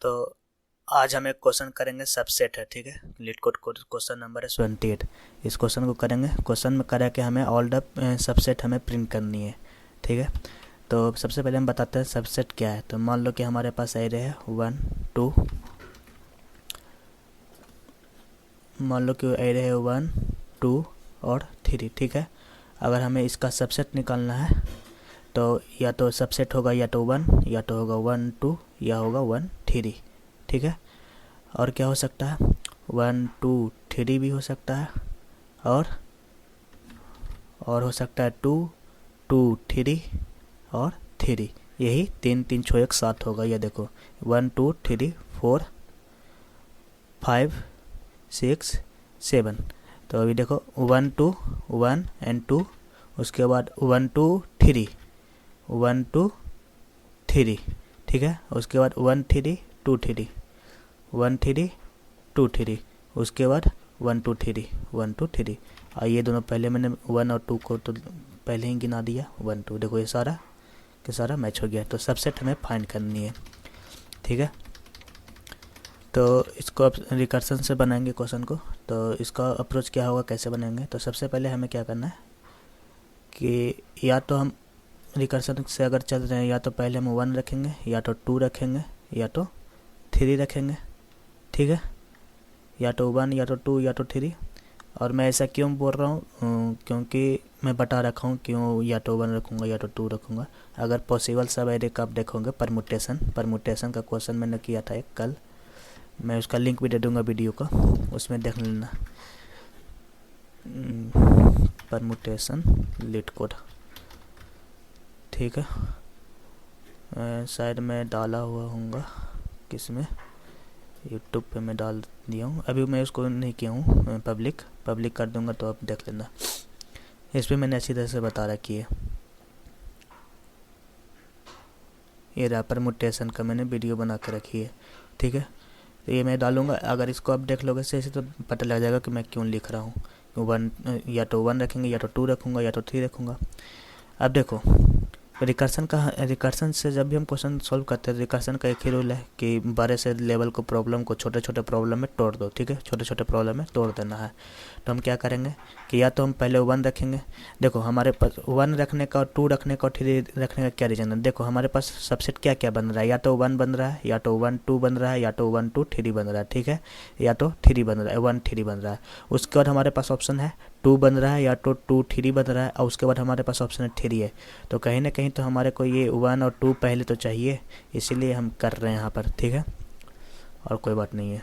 तो आज हम एक क्वेश्चन करेंगे, सबसेट है, ठीक है। लीड कोड क्वेश्चन नंबर है 28। इस क्वेश्चन को करेंगे। क्वेश्चन में करा के हमें ऑल द सबसेट हमें प्रिंट करनी है, ठीक है। तो सबसे पहले हम बताते हैं सबसेट क्या है। तो मान लो कि हमारे पास एरे है 1 2, मान लो कि एरे है 1 2 और 3, ठीक है। अगर हमें इसका सबसेट निकालना है तो या तो सबसेट होगा या तो 1, या तो होगा 1 2, या होगा 1 3, ठीक है। और क्या हो सकता है, 1 2 3 भी हो सकता है, और हो सकता है 2 2 3 और 3। यही 3 3 6 1 7 होगा। ये देखो 1 2 3 4 5 6 7। तो अभी देखो 1 2 1 एंड 2, उसके बाद 1 2 3 1 2 3, ठीक है। उसके बाद 1 3 2 3 1 3 2 3, उसके बाद 1 2 3 1 2 3। और ये दोनों पहले मैंने 1 और 2 को तो पहले ही गिना दिया, 1 2। देखो ये सारा के सारा मैच हो गया। तो सबसेट हमें फाइंड करनी है, ठीक है। तो इसको अब रिकर्सन से बनाएंगे क्वेश्चन को। तो इसका अप्रोच क्या होगा, कैसे बनाएंगे। तो सबसे पहले हमें क्या करना है कि या तो हम रिकर्सन से अगर चल रहे हैं, या तो पहले हम 1 रखेंगे, या तो 2 रखेंगे, या तो 3 रखेंगे, ठीक है। या तो 1 या तो 2 या तो 3। और मैं ऐसा क्यों बोल रहा हूँ, क्योंकि मैं बता रखा हूँ क्यों या तो 1 रखूँगा या तो 2 रखूँगा। अगर पॉसिबल सब एरे का आप देखोगे, परमुटेशन का क्वेश्चन मैंने किया था एक कल, मैं उसका लिंक भी दे दूँगा वीडियो का, उसमें देख लेना। परमुटेशन लीड कोड, ठीक है। शायद मैं डाला हुआ हूँगा किसमें, यूट्यूब पे मैं डाल दिया हूँ। अभी मैं उसको नहीं किया हूँ पब्लिक कर दूँगा, तो आप देख लेना। इस पर मैंने अच्छी तरह से बता रखी है। ये रैपर मुटेशन का मैंने वीडियो बना के रखी है, ठीक है। तो ये मैं डालूँगा। अगर इसको आप देख लोगे सही से तो पता लग जाएगा कि मैं क्यों लिख रहा हूँ। 1 या तो 1 रखेंगे, या तो 2 रखूँगा, या तो 3 रखूँगा। अब देखो रिकर्सन से जब भी हम क्वेश्चन सॉल्व करते हैं, रिकर्सन का एक ही रूल है कि बड़े से लेवल को प्रॉब्लम को छोटे छोटे प्रॉब्लम में तोड़ दो, ठीक है। छोटे छोटे प्रॉब्लम में तोड़ देना है। तो हम क्या करेंगे कि या तो हम पहले 1 रखेंगे। देखो हमारे पास 1 रखने का और 2 रखने का और 3 रखने का क्या रीज़न है। देखो हमारे पास सबसेट क्या क्या बन रहा है, या तो 1 बन रहा है, या तो 1 2 बन रहा है, या तो 1 2 3 बन रहा है, ठीक है। या तो 3 बन रहा है, 1 3 बन रहा है। उसके बाद हमारे पास ऑप्शन है 2 बन रहा है, या तो 2 3 बन रहा है, और उसके बाद हमारे पास ऑप्शन है 3 है। तो कहीं ना कहीं तो हमारे को ये 1 और 2 पहले तो चाहिए, इसीलिए हम कर रहे हैं यहाँ पर, ठीक है। और कोई बात नहीं है।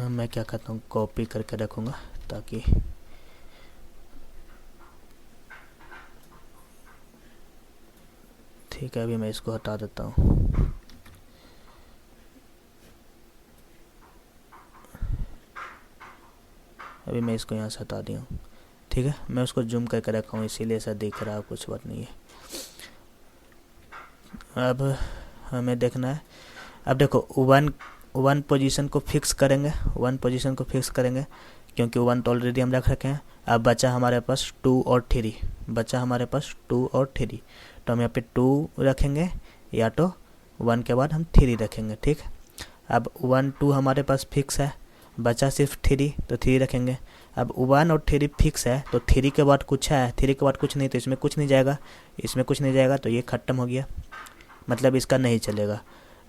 मैं क्या करता हूँ, कॉपी करके रखूँगा ताकि ठीक है। अभी मैं इसको हटा देता हूँ। अभी मैं इसको यहाँ से हटा दिया हूँ, ठीक है। मैं उसको जूम करके रखा हूँ, इसीलिए ऐसा दिख रहा है, कुछ बात नहीं है। अब हमें देखना है। अब देखो 1 पोजीशन को फिक्स करेंगे, 1 पोजीशन को फिक्स करेंगे, क्योंकि 1 तो ऑलरेडी हम रख रखे हैं। अब बचा हमारे पास 2 और 3, बचा हमारे पास 2 और 3। तो हम यहाँ पे 2 रखेंगे, या तो 1 के बाद हम 3 रखेंगे, ठीक। अब 1 2 हमारे पास फिक्स है, बचा सिर्फ 3, तो 3 रखेंगे। अब 1 और 3 फिक्स है, तो 3 के बाद कुछ है, 3 के बाद कुछ नहीं, तो इसमें कुछ नहीं जाएगा, इसमें कुछ नहीं जाएगा, तो ये ख़त्म हो गया, मतलब इसका नहीं चलेगा।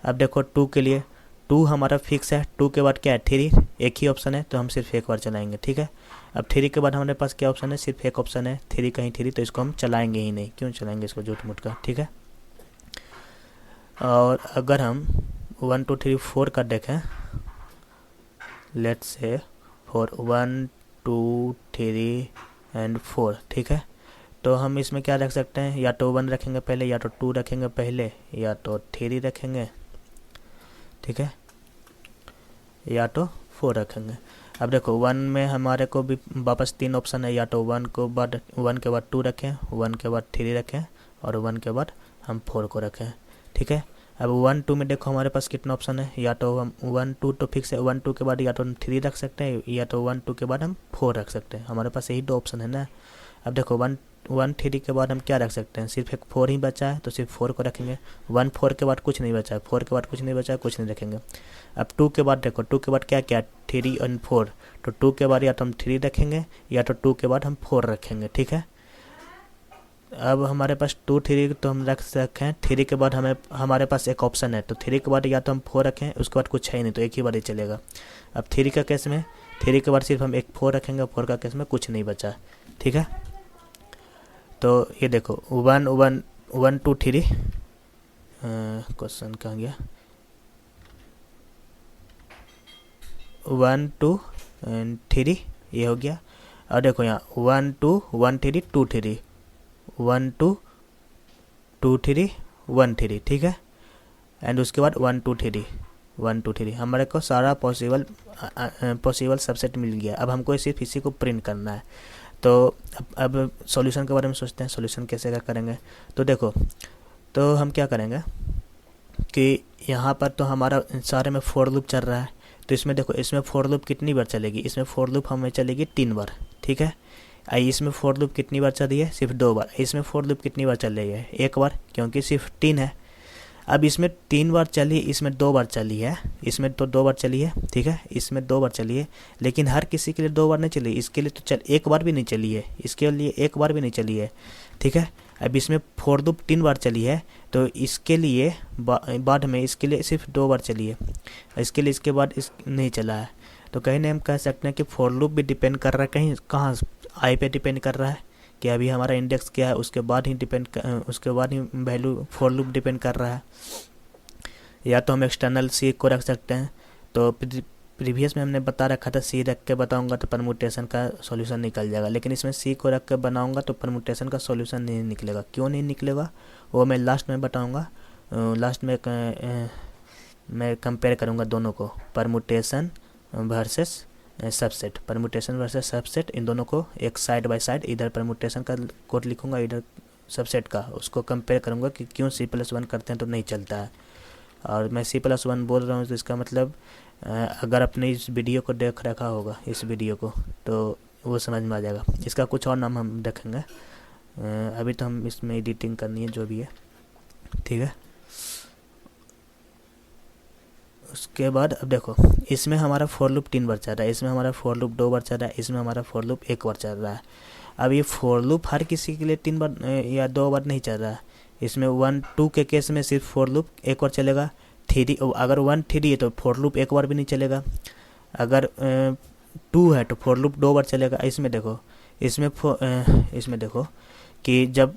अब देखो 2 के लिए, 2 हमारा फिक्स है, 2 के बाद क्या है 3, एक ही ऑप्शन है, तो हम सिर्फ एक बार चलाएंगे, ठीक है। अब 3 के बाद हमारे पास क्या ऑप्शन है, सिर्फ एक ऑप्शन है, 3 कहीं 3, तो इसको हम चलाएंगे ही नहीं। क्यों चलाएंगे इसको झूठ मूठ का, ठीक है। और अगर हम 1 2 3 4 का देखें, लेट्स से 4 1 2 3 एंड 4, ठीक है। तो हम इसमें क्या रख सकते हैं, या तो 1 रखेंगे पहले, या तो 2 रखेंगे पहले, या तो 3 रखेंगे, ठीक है, या तो 4 रखेंगे। अब देखो 1 में हमारे को भी वापस 3 ऑप्शन है, या तो 1 के बाद 2 रखें, 1 के बाद 3 रखें, और 1 के बाद हम 4 को रखें, ठीक है। अब 1 2 में देखो हमारे पास कितना ऑप्शन है, या तो हम 1 2 तो फिक्स है, 1 2 के बाद या तो हम 3 रख सकते हैं, या तो 1 2 के बाद हम 4 रख सकते हैं। हमारे पास यही 2 ऑप्शन है ना। अब देखो 1 वन थ्री के बाद हम क्या रख सकते हैं, सिर्फ एक 4 ही बचा है तो सिर्फ 4 को रखेंगे। 1 4 के बाद कुछ नहीं बचा है, 4 के बाद कुछ नहीं बचा है, कुछ नहीं रखेंगे। अब 2 के बाद देखो, 2 के बाद क्या क्या 3 और 4, तो 2 के बाद या तो हम 3 रखेंगे या तो 2 के बाद हम 4 रखेंगे, ठीक है। अब हमारे पास 2 3 तो हम रख सकते हैं, 3 के बाद हमारे पास एक ऑप्शन है, तो 3 के बाद या तो हम 4 रखें, उसके बाद कुछ है ही नहीं तो एक ही बार ही चलेगा। अब 3 का केस में 3 के बाद सिर्फ हम एक 4 रखेंगे, 4 का केस में कुछ नहीं बचा, ठीक है। तो ये देखो 1 1 1 2 3, क्वेश्चन कहाँ गया, 1 2 3 ये हो गया। और देखो यहाँ 1 2 1 3 2 3, 1 2 2 3 1 3, ठीक है। एंड उसके बाद 1 2 3 1 2 3, हमारे को सारा पॉसिबल सबसेट मिल गया। अब हमको सिर्फ इसी को प्रिंट करना है। तो अब सॉल्यूशन के बारे में सोचते हैं, सॉल्यूशन कैसे क्या करेंगे। तो देखो, तो हम क्या करेंगे कि यहाँ पर तो हमारा सारे में फॉर लूप चल रहा है, तो इसमें देखो, इसमें फॉर लूप कितनी बार चलेगी, इसमें फॉर लूप हमें चलेगी 3 बार, ठीक है। इसमें फॉर लूप कितनी बार चल रही है, सिर्फ 2 बार। इसमें फॉर लूप कितनी बार चल रही है, 1 बार, क्योंकि सिर्फ 3 है। अब इसमें 3 बार चली, इसमें 2 बार चली है, इसमें तो 2 बार चली है, ठीक है, इसमें 2 बार चली है, लेकिन हर किसी के लिए 2 बार नहीं चली, इसके लिए तो 1 बार भी नहीं चली है, इसके लिए 1 बार भी नहीं चली है, ठीक है। अब इसमें फॉर लूप 3 बार चली है, तो इसके लिए बाद में इसके लिए सिर्फ 2 बार चली है, इसके लिए इसके बाद नहीं चला है। तो कहीं ना हम कह सकते हैं कि फॉर लूप भी डिपेंड कर रहा है, कहीं कहाँ आई पे डिपेंड कर रहा है कि अभी हमारा इंडेक्स क्या है, उसके बाद ही वैल्यू फॉर लूप डिपेंड कर रहा है। या तो हम एक्सटर्नल सी को रख सकते हैं। तो प्रीवियस में हमने बता रखा था सी रख के बताऊंगा तो परमुटेशन का सॉल्यूशन निकल जाएगा, लेकिन इसमें सी को रख के बनाऊंगा तो परमुटेशन का सॉल्यूशन नहीं निकलेगा। क्यों नहीं निकलेगा वो मैं लास्ट में बताऊंगा। लास्ट में मैं कंपेयर करूंगा दोनों को, permutation versus subset, permutation versus subset, इन दोनों को एक साइड बाय साइड, इधर परमुटेशन का कोड लिखूंगा, इधर सबसेट का, उसको कंपेयर करूंगा कि क्यों C+1 करते हैं तो नहीं चलता है। और मैं C+1 बोल रहा हूँ तो इसका मतलब अगर आपने इस वीडियो को देख रखा होगा, इस वीडियो को, तो वो समझ में आ जाएगा। इसका कुछ और नाम हम देखेंगे, अभी तो हम इसमें एडिटिंग करनी है जो भी है, ठीक है। उसके बाद अब देखो, इसमें हमारा फॉर लूप 3 बार चल रहा है, इसमें हमारा फॉर लूप 2 बार चल रहा है, इसमें हमारा फॉर लूप 1 बार चल रहा है। अब ये फॉर लूप हर किसी के लिए 3 बार या 2 बार नहीं चल रहा है। इसमें 1 2 के केस में सिर्फ फॉर लूप 1 बार चलेगा, 3 अगर 1 3 है तो फॉर लूप 1 बार भी नहीं चलेगा। अगर 2 है तो फॉर लूप 2 बार चलेगा। इसमें देखो, इसमें देखो कि जब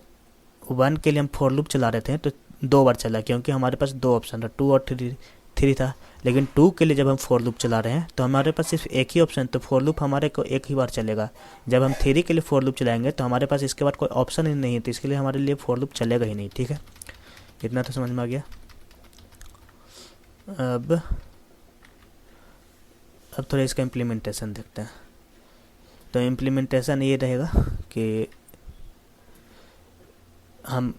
1 के लिए हम फॉर लूप चला रहे थे तो 2 बार चला, क्योंकि हमारे पास 2 ऑप्शन था, 2 और 3 था। लेकिन 2 के लिए जब हम फॉर लूप चला रहे हैं तो हमारे पास सिर्फ एक ही ऑप्शन, तो फॉर लूप हमारे को 1 ही बार चलेगा। जब हम 3 के लिए फॉर लूप चलाएंगे तो हमारे पास इसके बाद कोई ऑप्शन ही नहीं है, तो इसके लिए हमारे लिए फॉर लूप चलेगा ही नहीं, ठीक है। इतना तो समझ में आ गया। अब थोड़ा इसका इम्प्लीमेंटेशन देखते हैं। तो इम्प्लीमेंटेशन ये रहेगा कि हम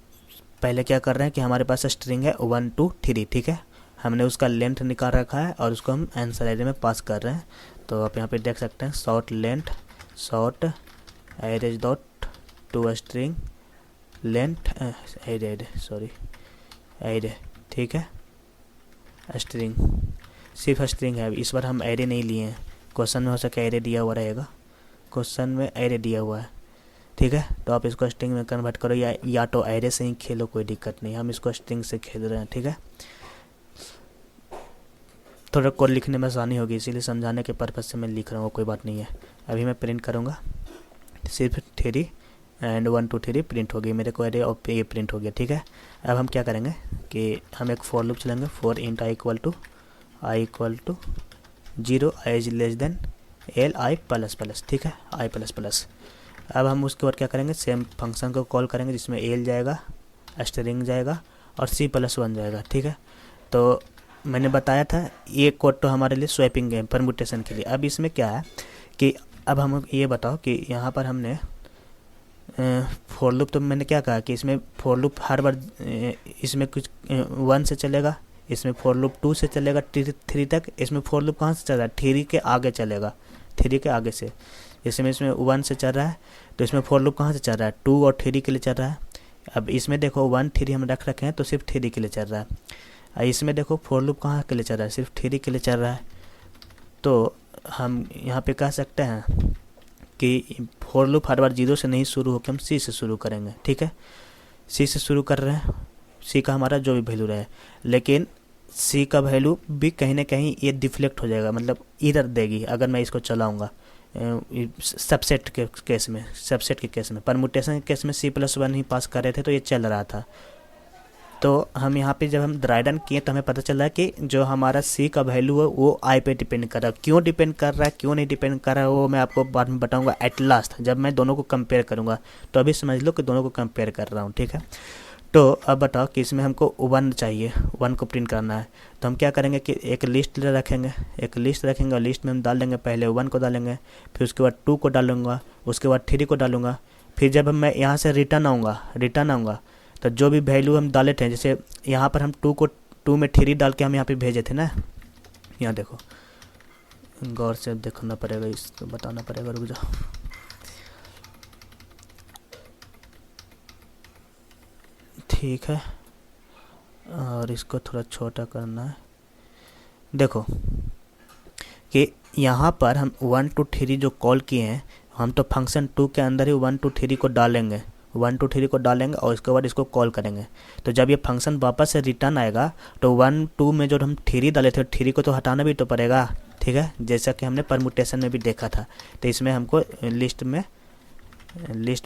पहले क्या कर रहे हैं कि हमारे पास स्ट्रिंग है 1 2 3, ठीक है। हमने उसका लेंथ निकाल रखा है और उसको हम आंसर एरे में पास कर रहे हैं। तो आप यहाँ पे देख सकते हैं short length short arrays dot to string length array, ठीक है। स्ट्रिंग सिर्फ स्ट्रिंग है, इस बार हम एरे नहीं लिए हैं। क्वेश्चन में हो सके एरे दिया हुआ रहेगा, क्वेश्चन में एरे दिया हुआ है, ठीक है। तो आप इसको स्ट्रिंग में कन्वर्ट करो या तो एरे से ही खेलो, कोई दिक्कत नहीं। हम इसको स्ट्रिंग से खेल रहे हैं, ठीक है। थोड़ा कोड लिखने में आसानी होगी, इसीलिए समझाने के पर्पज से मैं लिख रहा हूँ, कोई बात नहीं है। अभी मैं प्रिंट करूँगा, सिर्फ 3 एंड 1 2 3 प्रिंट हो गई मेरे को एरे, और ये प्रिंट हो गया, ठीक है। अब हम क्या करेंगे कि हम एक फॉर लूप चलाएंगे, for int i equal to 0 i is less than l i plus plus, ठीक है, i प्लस प्लस। अब हम उसके बाद क्या करेंगे, सेम फंक्शन को कॉल करेंगे जिसमें l जाएगा, स्ट्रिंग जाएगा और C+1 जाएगा, ठीक है। तो मैंने बताया था ये कोड तो हमारे लिए स्वैपिंग है परमुटेशन के लिए। अब इसमें क्या है कि अब हम ये बताओ कि यहाँ पर हमने फॉर लूप, तो मैंने क्या कहा कि इसमें फॉर लूप हर बार इसमें कुछ 1 से चलेगा, इसमें फॉर लूप 2 से चलेगा 3 तक। इसमें फॉर लूप कहाँ से चल रहा है, 3 के आगे चलेगा, 3 के आगे से। इसमें 1 से चल रहा है, तो इसमें फॉर लूप कहाँ से चल रहा है, 2 और 3 के लिए चल रहा है। अब इसमें देखो 1 3 हम रख रखे हैं तो सिर्फ 3 के लिए चल रहा है। इसमें देखो फॉर लूप कहाँ के लिए चल रहा है, सिर्फ 3 के लिए चल रहा है। तो हम यहाँ पे कह सकते हैं कि फॉर लूप हर बार 0 से नहीं शुरू होकर हम सी से शुरू करेंगे। ठीक है, सी से शुरू कर रहे हैं, सी का हमारा जो भी वैल्यू रहे, लेकिन सी का वैल्यू भी कहीं ना कहीं ये डिफ्लेक्ट हो जाएगा, मतलब इधर देगी अगर मैं इसको चलाऊँगा सबसेट के केस में। सबसेट के केस में, परमुटेशन के केस में C+1 ही पास कर रहे थे तो ये चल रहा था। तो हम यहाँ पे जब हम ड्राई रन किए तो हमें पता चला कि जो हमारा सी का वैल्यू है वो आई पे डिपेंड कर रहा है। क्यों डिपेंड कर रहा है, क्यों नहीं डिपेंड कर रहा है, वो मैं आपको बाद में बताऊंगा एट लास्ट, जब मैं दोनों को कंपेयर करूंगा। तो अभी समझ लो कि दोनों को कंपेयर कर रहा हूँ। ठीक है, तो अब बताओ कि इसमें हमको 1 चाहिए, 1 को प्रिंट करना है। तो हम क्या करेंगे कि एक लिस्ट रखेंगे, एक लिस्ट रखेंगे और लिस्ट में हम डाल देंगे, पहले 1 को डालेंगे, फिर उसके बाद 2 को डालूंगा, उसके बाद 3 को डालूंगा। फिर जब मैं यहाँ से रिटर्न आऊँगा तो जो भी वैल्यू हम डाले थे, जैसे यहाँ पर हम 2 में 3 डाल के हम यहाँ पे भेजे थे ना, यहाँ देखो, गौर से देखना पड़ेगा, इसको बताना पड़ेगा, रुक जाओ। ठीक है, और इसको थोड़ा छोटा करना है। देखो कि यहाँ पर हम 1 to 3 जो कॉल किए हैं, हम तो फंक्शन 2 के अंदर ही 1 to 3 को डालेंगे, 1 to 3 को डालेंगे और उसके बाद इसको कॉल करेंगे। तो जब ये फंक्शन वापस से रिटर्न आएगा तो 1 2 में जो हम 3 डाले थे 3 को तो हटाना भी तो पड़ेगा। ठीक है, जैसा कि हमने परमुटेशन में भी देखा था। तो इसमें हमको लिस्ट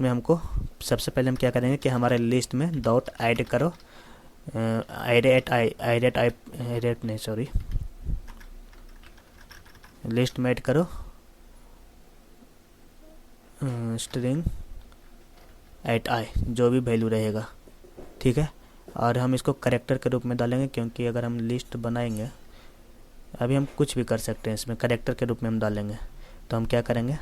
में हमको सबसे पहले हम क्या करेंगे कि हमारे लिस्ट में डॉट ऐड करो, लिस्ट में ऐड करो स्ट्रिंग एट आई, जो भी वैल्यू रहेगा। ठीक है, और हम इसको करेक्टर के रूप में डालेंगे, क्योंकि अगर हम लिस्ट बनाएंगे, अभी हम कुछ भी कर सकते हैं इसमें, करेक्टर के रूप में हम डालेंगे। तो हम क्या करेंगे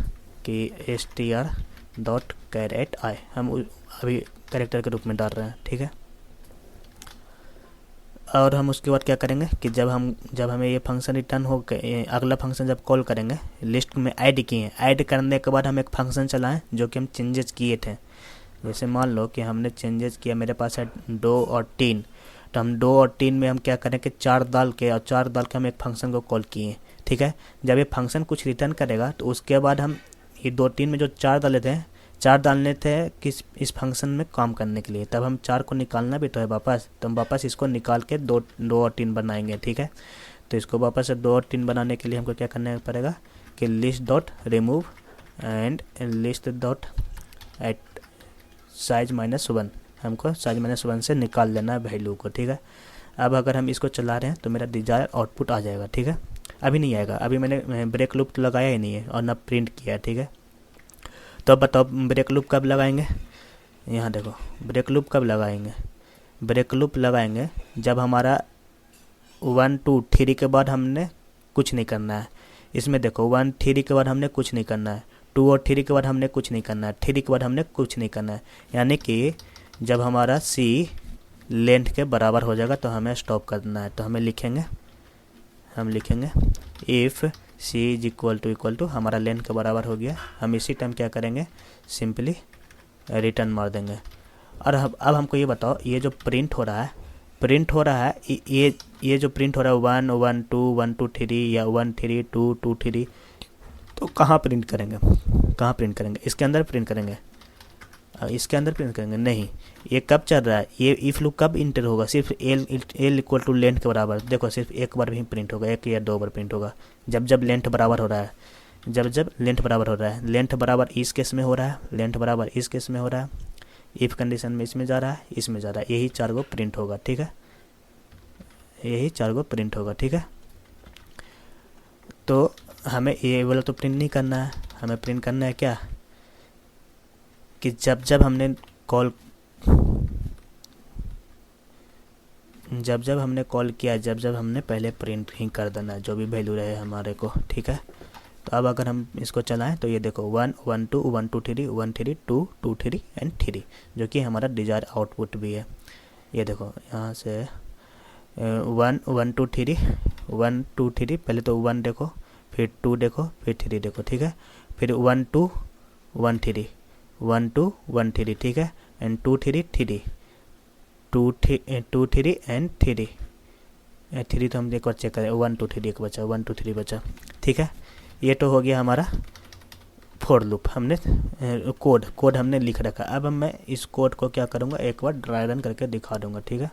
कि str.char@i हम अभी करेक्टर के रूप में डाल रहे हैं। ठीक है, और हम उसके बाद क्या करेंगे कि जब हमें ये फंक्शन रिटर्न हो के अगला फंक्शन जब कॉल करेंगे, लिस्ट में ऐड किए हैं, ऐड करने के बाद हम एक फंक्शन चलाएं जो कि हम चेंजेस किए थे। जैसे मान लो कि हमने चेंजेस किया, मेरे पास है 2 और 3, तो हम 2 और 3 में हम क्या करें कि 4 डाल के हम एक फंक्शन को कॉल किए। ठीक है, जब ये फंक्शन कुछ रिटर्न करेगा तो उसके बाद हम ये 2 3 में जो 4 डालने थे किस इस फंक्शन में काम करने के लिए, तब हम 4 को निकालना भी तो है वापस, तो हम वापस इसको निकाल के 2 और 3 बनाएंगे। ठीक है, तो इसको वापस से 2 और 3 बनाने के लिए हमको क्या करना पड़ेगा कि list dot remove and list dot at size -1, हमको साइज -1 से निकाल लेना है वैल्यू को। ठीक है, अब अगर हम इसको चला रहे हैं तो मेरा डिजायर आउटपुट आ जाएगा। ठीक है, अभी नहीं आएगा, अभी मैंने ब्रेक लूप लगाया ही नहीं है और ना प्रिंट किया है। ठीक है, तो अब बताओ ब्रेक लूप कब लगाएंगे, यहाँ देखो ब्रेक लूप कब लगाएंगे, ब्रेक लूप लगाएंगे जब हमारा 1 2 3 के बाद हमने कुछ नहीं करना है। इसमें देखो 1 3 के बाद हमने कुछ नहीं करना है, 2 और 3 के बाद हमने कुछ नहीं करना है, 3 के बाद हमने कुछ नहीं करना है। यानी कि जब हमारा सी लेंथ के बराबर हो जाएगा तो हमें स्टॉप करना है। तो हम लिखेंगे if C is equal to हमारा लेंथ के बराबर हो गया, हम इसी टाइम क्या करेंगे सिंपली रिटर्न मार देंगे। और अब हमको ये बताओ, ये जो प्रिंट हो रहा है ये जो प्रिंट हो रहा है 1 1 2 1 2 3 या 1 3 2 2 3, तो कहाँ प्रिंट करेंगे, इसके अंदर प्रिंट करेंगे, नहीं। ये कब चल रहा है, ये इफ लूप कब इंटर होगा, सिर्फ एल इक्वल टू लेंथ के बराबर। देखो सिर्फ एक बार भी प्रिंट होगा, 1 या 2 बार प्रिंट होगा, जब लेंथ बराबर हो रहा है, लेंथ बराबर हो रहा है। लेंथ बराबर इस केस में हो रहा है, लेंथ बराबर इस केस में हो रहा है, इफ कंडीशन में इसमें जा रहा है, इसमें जा रहा है, यही 4 गो प्रिंट होगा। ठीक है, यही 4 गो प्रिंट होगा। ठीक है, तो हमें ये वाला तो प्रिंट नहीं करना है, हमें प्रिंट करना है क्या कि जब हमने कॉल किया, जब हमने पहले प्रिंट ही कर देना है जो भी वैल्यू रहे हमारे को। ठीक है, तो अब अगर हम इसको चलाएं तो ये देखो 1 1 2 1 2 3 1 3 2 2 3 एंड 3, जो कि हमारा डिजायर आउटपुट भी है। ये देखो यहाँ से 1 1 2 3 1 2 3, पहले तो 1 देखो, फिर 2 देखो, फिर 3 देखो। ठीक है, फिर 1 2 1 3 1 2 1 3, ठीक है, एंड 2 3 3 2 3 एंड 3 3 तो हम एक बार चेक करें, 1 2 3 एक बचा, 1 2 3 बचा, ठीक है। ये तो हो गया हमारा फॉर लूप, हमने कोड हमने लिख रखा। अब मैं इस कोड को क्या करूँगा, एक बार ड्राई रन करके दिखा दूँगा, ठीक है।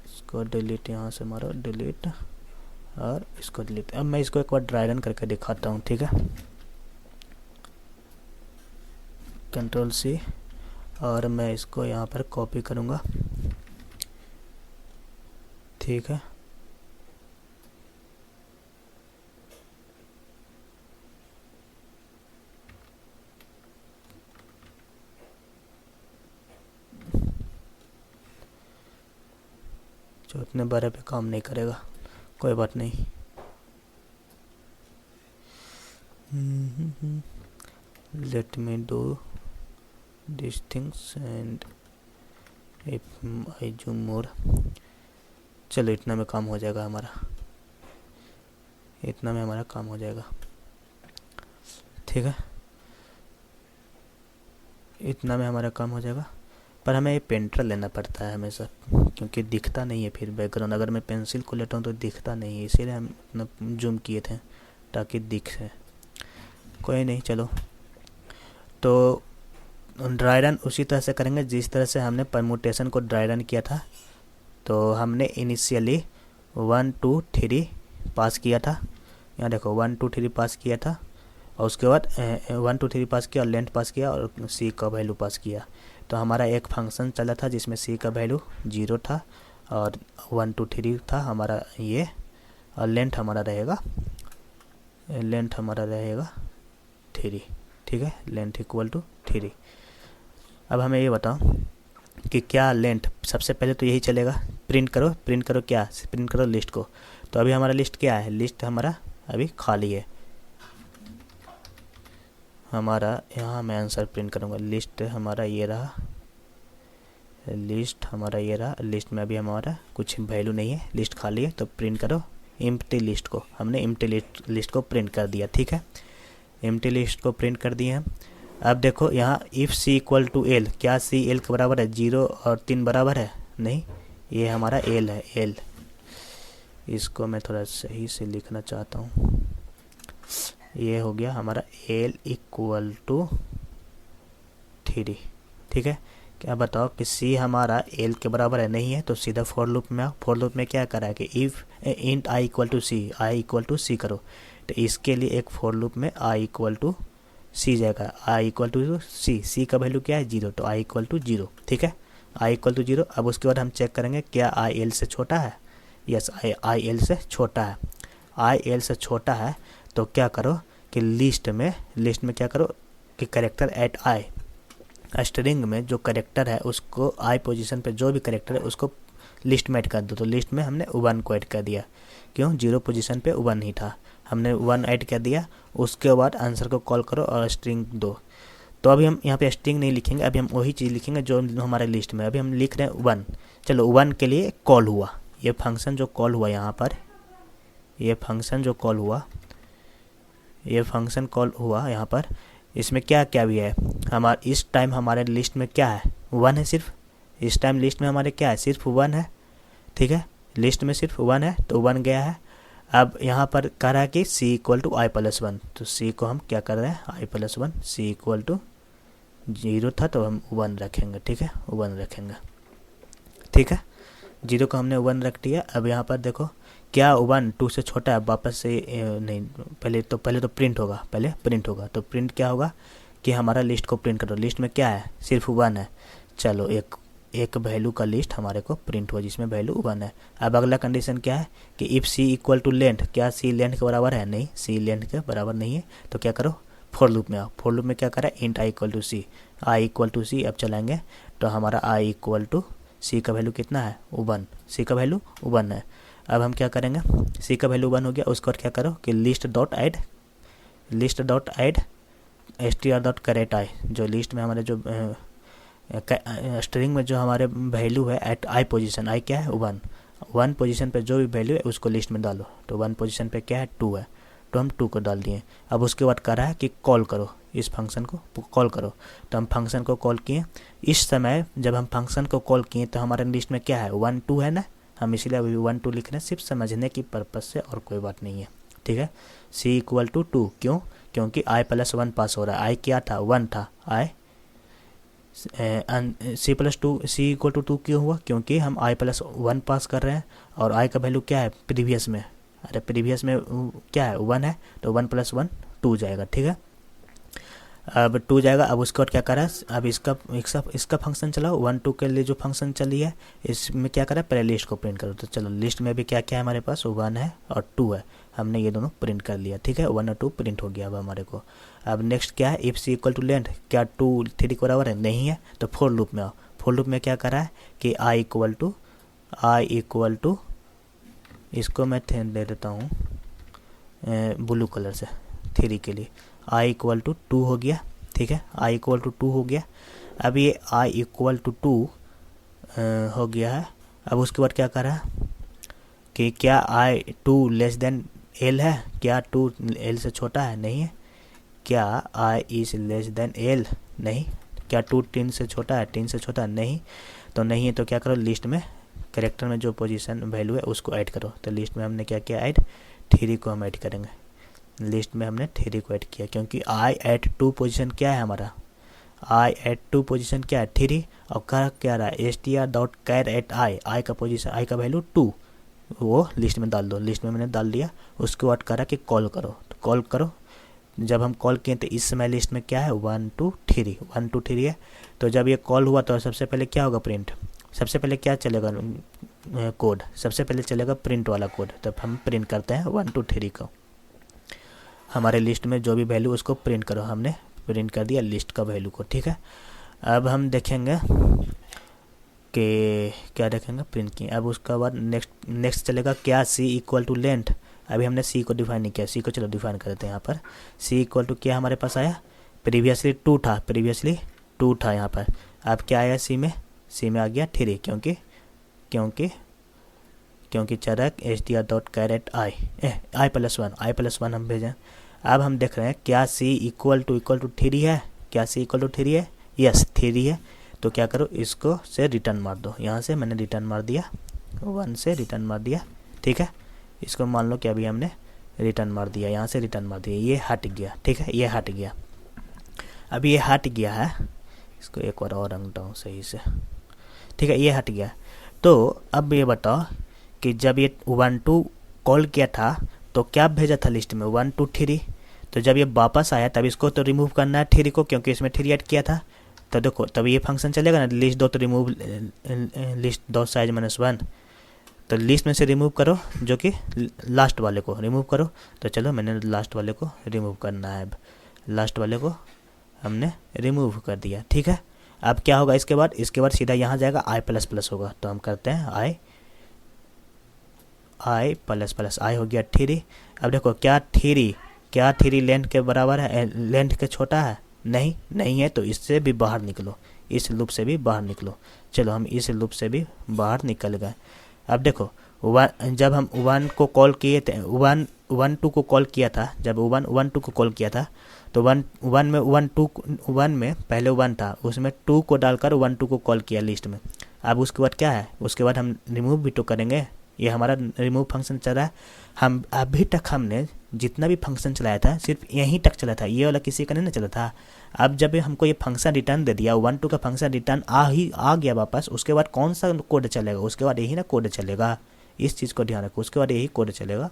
इसको डिलीट यहाँ से मारो, डिलीट, और इसको डिलीट। अब मैं इसको एक बार ड्राई रन करके दिखाता हूँ, ठीक है। कंट्रोल C, और मैं इसको यहाँ पर कॉपी करूँगा, ठीक है। जो इतने बड़े पे काम नहीं करेगा, कोई बात नहीं। Let me do this things and if I zoom more. चलो इतना में काम हो जाएगा हमारा, इतना में हमारा काम हो जाएगा, ठीक है। इतना में हमारा काम हो जाएगा, पर हमें ये पेंटर लेना पड़ता है हमेशा, क्योंकि दिखता नहीं है फिर बैकग्राउंड। अगर मैं पेंसिल को लेता हूँ तो दिखता नहीं है, इसीलिए हम इतना जूम किए थे ताकि दिखे। कोई नहीं, चलो। तो ड्राई रन उसी तरह से करेंगे जिस तरह से हमने परमुटेशन को ड्राई रन किया था। तो हमने इनिशियली 1 2 3 पास किया था, यहाँ देखो 1 2 3 पास किया था, और उसके बाद 1 2 3 पास किया और लेंथ पास किया और C का वैल्यू पास किया। तो हमारा एक फंक्शन चला था जिसमें C का वैल्यू 0 था और 1 2 3 था हमारा ये, और लेंथ हमारा रहेगा 3, ठीक है, लेंथ इक्वल टू 3। अब हमें ये बताओ कि क्या लेंथ, सबसे पहले तो यही चलेगा, प्रिंट करो क्या, प्रिंट करो लिस्ट को। तो अभी हमारा लिस्ट क्या है, लिस्ट हमारा अभी खाली है हमारा। यहाँ मैं आंसर प्रिंट करूँगा, लिस्ट हमारा ये रहा, लिस्ट हमारा ये रहा। लिस्ट में अभी हमारा कुछ वैल्यू नहीं है, लिस्ट खाली है। तो प्रिंट करो एम्प्टी लिस्ट को, हमने एम्प्टी लिस्ट को प्रिंट कर दिया, ठीक है। एम्प्टी लिस्ट को प्रिंट कर दिए हैं। अब देखो यहाँ if C equal to L, क्या C L के बराबर है, 0 और 3 बराबर है, नहीं, ये हमारा L है, L। इसको मैं थोड़ा सही से लिखना चाहता हूँ, ये हो गया हमारा L इक्वल टू 3, ठीक है। क्या बताओ कि C हमारा L के बराबर है, नहीं है, तो सीधा फॉर लूप में आओ। फॉर लूप में क्या करा है कि if int I equal to C करो। तो इसके लिए एक फॉर लूप में I इक्वल टू C जाएगा, I इक्वल टू C का वैल्यू क्या है 0, तो I इक्वल टू 0, ठीक है, I इक्वल टू 0। अब उसके बाद हम चेक करेंगे क्या I L से छोटा है, यस I L से छोटा है। I L से छोटा है तो क्या करो कि लिस्ट में क्या करो कि करेक्टर एट I, स्ट्रिंग में जो करेक्टर है उसको I पोजीशन पे जो भी करेक्टर है उसको लिस्ट में ऐड कर दो। तो लिस्ट में हमने 1 को ऐड कर दिया, क्यों, 0 पोजीशन पे 1 ही था, हमने 1 ऐड कर दिया। उसके बाद आंसर को कॉल करो और स्ट्रिंग दो। तो अभी हम यहाँ पे स्ट्रिंग नहीं लिखेंगे, अभी हम वही चीज़ लिखेंगे जो हमारे लिस्ट में। अभी हम लिख रहे हैं 1, चलो 1 के लिए कॉल हुआ, ये फंक्शन जो कॉल हुआ यहाँ पर, ये फंक्शन जो कॉल हुआ, ये फंक्शन कॉल हुआ यहाँ पर, इसमें क्या क्या भी है हमारे इस टाइम हमारे लिस्ट में क्या है, 1 है सिर्फ। इस टाइम लिस्ट में हमारे क्या है, सिर्फ 1 है, ठीक है, लिस्ट में सिर्फ 1 है, तो 1 गया है। अब यहाँ पर कह रहा है कि C इक्वल टू I+1, तो C को हम क्या कर रहे हैं, I+1, C इक्वल टू 0 था तो हम 1 रखेंगे, ठीक है, 1 रखेंगे, ठीक है। 0 को हमने 1 रख दिया। अब यहाँ पर देखो क्या 1 2 से छोटा है, वापस से नहीं, पहले तो प्रिंट होगा, तो प्रिंट क्या होगा कि हमारा लिस्ट को प्रिंट करो। लिस्ट में क्या है, सिर्फ 1 है, चलो एक वैल्यू का लिस्ट हमारे को प्रिंट हुआ जिसमें वैल्यू 1 है। अब अगला कंडीशन क्या है कि if C equal to length, क्या C लेंथ के बराबर है, नहीं, C लेंथ के बराबर नहीं है, तो क्या करो फॉर लूप में आओ। फॉर लूप में क्या करा, int I equal to C, अब चलाएंगे तो हमारा I इक्वल टू C का वैल्यू कितना है, 1, C का वैल्यू 1 है। अब हम क्या करेंगे, C का वैल्यू 1 हो गया, उसके बाद क्या करो कि लिस्ट डॉट ऐड str.correctI, जो लिस्ट में हमारे जो स्ट्रिंग में जो हमारे वैल्यू है एट I पोजीशन, I क्या है 1, 1 पोजीशन पे जो भी वैल्यू है उसको लिस्ट में डालो। तो 1 पोजीशन पे क्या है 2 है, तो हम 2 को डाल दिए। अब उसके बाद कह रहा है कि कॉल करो, इस फंक्शन को कॉल करो। तो हम फंक्शन को कॉल किए। इस समय जब हम फंक्शन को कॉल किए तो हमारे लिस्ट में क्या है 1 2 है ना, हम इसलिए अभी 1 2 लिख रहे हैं सिर्फ समझने की पर्पज़ से, और कोई बात नहीं है। ठीक है, सी इक्वल टू 2 क्यों, क्योंकि आई प्लस 1 पास हो रहा है। आई क्या था 1 था, i c plus 2 c equal to 2 क्यों हुआ, क्योंकि हम आई प्लस 1 पास कर रहे हैं और आई का वैल्यू क्या है प्रीवियस में, अरे प्रीवियस में क्या है 1 है, तो 1 प्लस 1 2 जाएगा। ठीक है, अब 2 जाएगा। अब उसके बाद क्या करा, अब इसका फंक्शन चलाओ, 1 2 के लिए जो फंक्शन चली है इसमें क्या करा, पहले लिस्ट को प्रिंट करो। तो चलो लिस्ट में भी क्या क्या है हमारे पास 1 है और 2 है, हमने ये दोनों प्रिंट कर लिया। ठीक है, 1 और 2 प्रिंट हो गया अब हमारे को। अब नेक्स्ट क्या है, if C equal to length, क्या 2 3 के बराबर है, नहीं है, तो फोर लूप में आओ। फोर लूप में क्या करा है कि आई इक्वल टू इसको मैं दे देता हूँ ब्लू कलर से 3 के लिए, आई इक्वल टू 2 हो गया। ठीक है, आई इक्वल टू 2 हो गया। अब ये आई इक्वल टू 2 हो गया है। अब उसके बाद क्या करा कि क्या आई 2 लेस देन एल है, क्या 2 एल से छोटा है, नहीं है। क्या I is less than L, नहीं। क्या 2 3 से छोटा है, 3 से छोटा नहीं, तो नहीं है। तो क्या करो, लिस्ट में कैरेक्टर में जो पोजीशन वैल्यू है उसको ऐड करो। तो लिस्ट में हमने क्या किया, ऐड 3 को हम ऐड करेंगे। लिस्ट में हमने 3 को ऐड किया, क्योंकि आई एट 2 पोजीशन क्या है हमारा, आई एट 2 पोजीशन क्या है 3, और क्या रहा है str.char एट आई का पोजीशन, आई का वैल्यू 2, वो लिस्ट में डाल दो। लिस्ट में मैंने डाल दिया। उसके बाद करा कि कॉल करो, तो कॉल करो। जब हम कॉल किए तो इस समय लिस्ट में क्या है 1 2 3 1 2 3 है। तो जब ये कॉल हुआ तो सबसे पहले क्या होगा, प्रिंट, सबसे पहले क्या चलेगा कोड, सबसे पहले चलेगा प्रिंट वाला कोड। तब हम प्रिंट करते हैं 1 2 3 को, हमारे लिस्ट में जो भी वैल्यू उसको प्रिंट करो। हमने प्रिंट कर दिया लिस्ट का वैल्यू को। ठीक है, अब हम देखेंगे कि क्या देखेंगे, प्रिंट किए। अब उसके बाद नेक्स्ट चलेगा क्या, सी इक्वल टू लेंथ। अभी हमने सी को डिफाइन नहीं किया, सी को चलो डिफाइन कर देते हैं। यहाँ पर सी इक्वल टू क्या हमारे पास आया, प्रीवियसली 2 था यहाँ पर। अब क्या आया सी में आ गया 3, क्योंकि चरक str.char एट आई प्लस 1 हम भेजें। अब हम देख रहे हैं क्या सी इक्वल टू 3 है, क्या सी इक्वल टू 3 है, यस 3 है। तो क्या करो, इसको से रिटर्न मार दो। यहाँ से मैंने रिटर्न मार दिया, 1 से रिटर्न मार दिया। ठीक है, इसको मान लो कि अभी हमने रिटर्न मार दिया, यहाँ से रिटर्न मार दिया, ये हट गया। ठीक है, ये हट गया। अब ये हट गया है, इसको एक बार और रंगता हूँ सही से। ठीक है, ये हट गया। तो अब ये बताओ कि जब ये 1 2 कॉल किया था तो क्या भेजा था लिस्ट में 1 2 3। तो जब ये वापस आया तब इसको तो रिमूव करना है 3 को, क्योंकि इसमें 3 ऐड किया था। तो देखो तब ये फंक्शन चलेगा ना, लिस्ट दो तो रिमूव लिस्ट दो साइज -1, तो लिस्ट में से रिमूव करो, जो कि लास्ट वाले को रिमूव करो। तो चलो मैंने लास्ट वाले को रिमूव करना है। अब लास्ट वाले को हमने रिमूव कर दिया। ठीक है, अब क्या होगा इसके बाद सीधा यहाँ जाएगा आई प्लस प्लस होगा। तो हम करते हैं आई प्लस प्लस, आई हो गया 3। अब देखो क्या 3 लेंथ के बराबर है, लेंथ के छोटा है, नहीं है। तो इससे भी बाहर निकलो, इस लूप से भी बाहर निकलो। चलो हम इस लूप से भी बाहर निकल गए। अब देखो जब हम 1 को कॉल किए थे, 1 2 को कॉल किया था, जब 1 2 को कॉल किया था तो 1 में पहले 1 था, उसमें 2 को डालकर 1 2 को कॉल किया लिस्ट में। अब उसके बाद क्या है, उसके बाद हम रिमूव भी तो करेंगे। ये हमारा रिमूव फंक्शन चल रहा है। हम अभी तक हमने जितना भी फंक्शन चलाया था सिर्फ यहीं तक चला था, ये वाला किसी का नहीं ना चला था। अब जब हमको ये फंक्शन रिटर्न दे दिया, 1 2 का फंक्शन रिटर्न आ गया वापस, उसके बाद कौन सा कोड चलेगा, उसके बाद यही ना कोड चलेगा। इस चीज़ को ध्यान रखो, उसके बाद यही कोड चलेगा।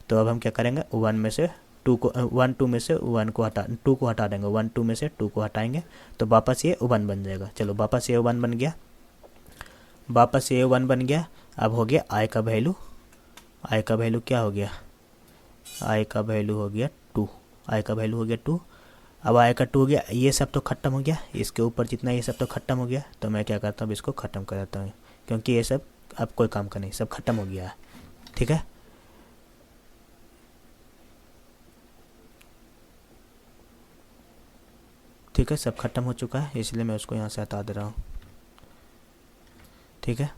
तो अब हम क्या करेंगे, 1 में से 2 को 1 2 में से 1 को 2 को हटा देंगे, 1 2 में से 2 को हटाएंगे तो वापस ये 1 बन जाएगा। चलो वापस ये 1 बन गया, वापस ये 1 बन गया। अब हो गया आई का वैल्यू क्या हो गया, आई का वैल्यू हो गया 2, आई का वैल्यू हो गया 2। अब आई का 2 हो गया, ये सब तो ख़त्म हो गया, इसके ऊपर जितना ये सब तो ख़त्म हो गया। तो मैं क्या करता हूँ, इसको ख़त्म कर देता हूँ, क्योंकि ये सब अब कोई काम का नहीं, सब ख़त्म हो गया है। ठीक है, ठीक है, सब ख़त्म हो चुका है, इसलिए मैं उसको यहाँ से हटा दे रहा हूँ। ठीक है,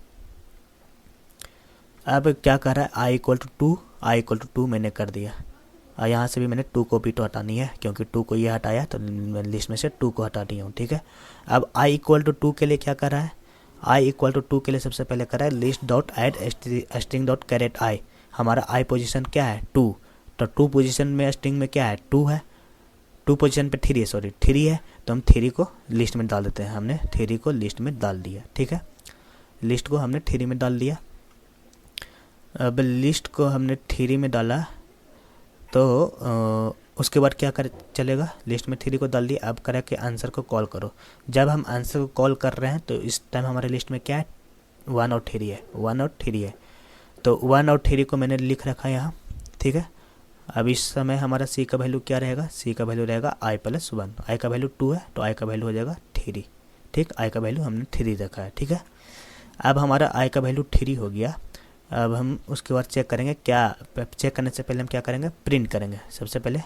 अब क्या कर रहा है, i equal to two, i equal to two मैंने कर दिया, और यहाँ से भी मैंने टू को भी तो हटानी है, क्योंकि टू को ये हटाया तो मैं लिस्ट में से टू को हटा दिया हूँ, ठीक है। अब आई इक्वल टू टू के लिए क्या कर रहा है, आई इक्वल टू टू के लिए सबसे पहले कर रहा है list dot add string dot caret i. हमारा आई पोजीशन क्या है, टू, तो टू पोजीशन में स्ट्रिंग में क्या है, टू है, टू पोजीशन पे थ्री है, सॉरी थ्री है, तो हम थ्री को लिस्ट में डाल देते हैं। हमने थ्री को लिस्ट में डाल दिया, ठीक है, लिस्ट को हमने थ्री में डाल दिया। अब लिस्ट को हमने थ्री में डाला तो उसके बाद क्या कर चलेगा, लिस्ट में थ्री को डाल दिया। अब करें कि आंसर को कॉल करो। जब हम आंसर को कॉल कर रहे हैं तो इस टाइम हमारे लिस्ट में क्या है, वन और थ्री है, वन और थ्री है, तो वन और थ्री को मैंने लिख रखा है यहाँ, ठीक है। अब इस समय हमारा सी का वैल्यू क्या रहेगा, सी का वैल्यू रहेगा आई प्लस वन। आई का वैल्यू टू है तो आई का वैल्यू हो जाएगा थ्री, ठीक, आई का वैल्यू हमने थ्री रखा है, ठीक है। अब हमारा आई का वैल्यू थ्री हो गया। अब हम उसके बाद चेक करेंगे, क्या चेक करने से पहले हम क्या करेंगे, प्रिंट करेंगे सबसे पहले।